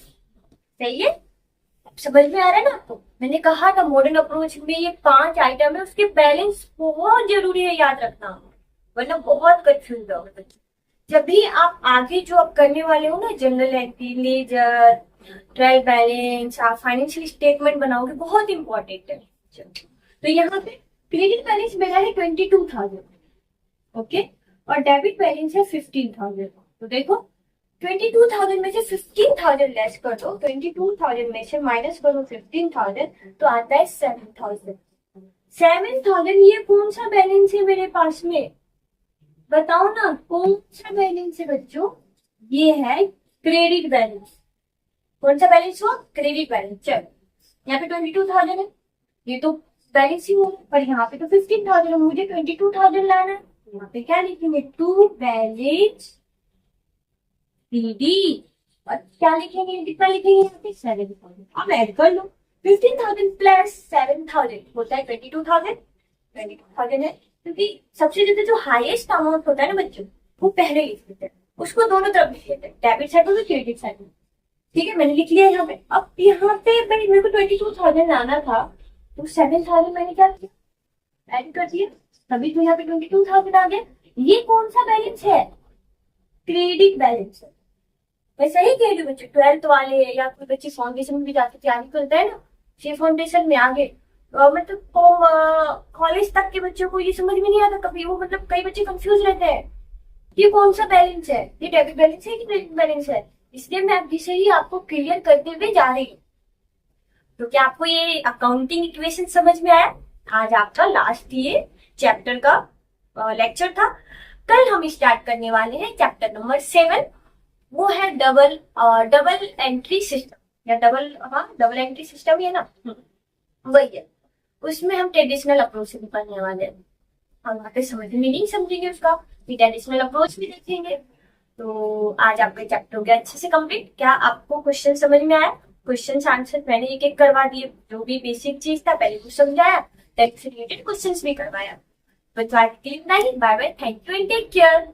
सही है, अब समझ में आ रहा है ना आपको। मैंने कहा था मॉडर्न अप्रोच में ये 5 आइटम है, उसके बैलेंस बहुत जरूरी है याद रखना, वरना बहुत कंफ्यूज होगा बच्चे। जब भी आप आगे जो आप करने वाले हो ना, journal entry, ledger, trial balance, आप फाइनेंशियल स्टेटमेंट बनाओगे, बहुत इंपॉर्टेंट है। चलो, तो यहाँ पे क्रेडिट बैलेंस मेरा है 22,000, ओके, और डेबिट बैलेंस है 15,000। तो देखो 22,000 में से 15,000 लेस कर दो, 22,000 में से माइनस करो 15,000, तो आता है 7,000। 7,000 ये कौन सा बैलेंस है मेरे पास में, बताओ ना, कौन सा बैलेंस है बच्चों, ये है क्रेडिट बैलेंस। कौन सा बैलेंस हुआ, क्रेडिट बैलेंस। चलो, यहाँ पे 22,000 है, ये तो बैलेंस ही होगा, पर यहाँ पे तो 15,000 है, मुझे 22,000 लाना है। यहाँ पे क्या लिखेंगे, टू बैलेंस पीडी, और क्या लिखेंगे, कितना लिखेंगे यहाँ पे 7,000। अब ऐड कर लो, 15,000 प्लस 7,000 होता है 22,000। 22,000 है, क्योंकि सबसे ज्यादा जो हाईएस्ट अमाउंट होता है ना बच्चों, वो पहले लिख देते हैं, उसको दोनों तरफ लिख देते हैं, डेबिट साइड में क्रेडिट साइड में। ठीक है, मैंने लिख लिया यहाँ पे। अब यहाँ पे भाई मेरे को 22,000 लाना था, तो 7,000 मैंने क्या किया, ऐड कर दिया, तभी तो यहाँ पे 22,000 आ गया। ये कौन सा बैलेंस है, क्रेडिट बैलेंस है। मैं सही कह रही हूँ बच्चे, 12th वाले या कोई बच्चे फाउंडेशन में भी जाके तैयारी करता है ना, ये फाउंडेशन में आगे मतलब कॉलेज तक के बच्चों को ये समझ में नहीं आता कभी, वो मतलब कई बच्चे कंफ्यूज रहते हैं, ये कौन सा बैलेंस है, ये डेबिट बैलेंस है कि क्रेडिट बैलेंस है। इसलिए मैं अभी से ही आपको क्लियर करते हुए जा रही हूँ। तो क्या आपको ये अकाउंटिंग इक्वेशन समझ में आया। आज आपका लास्ट ये चैप्टर का लेक्चर था। कल हम स्टार्ट करने वाले हैं चैप्टर नंबर 7, वो है डबल एंट्री सिस्टम, या डबल एंट्री सिस्टम ही है ना, वही है। उसमें हम ट्रेडिशनल अप्रोच से भी पढ़ने वाले हैं, हम वहां पे समझ मीनिंग समझेंगे उसका, फिर ट्रेडिशनल अप्रोच भी देखेंगे। तो आज आपका चैप्टर हो गया अच्छे से कंप्लीट। क्या आपको क्वेश्चन समझ में आया, क्वेश्चन आंसर मैंने एक एक करवा दिए, जो भी बेसिक चीज था पहले कुछ समझाया, टेक्स्ट रिलेटेड क्वेश्चन भी करवाया। बस आज के लिए इतना ही, bye bye, thank you and take care.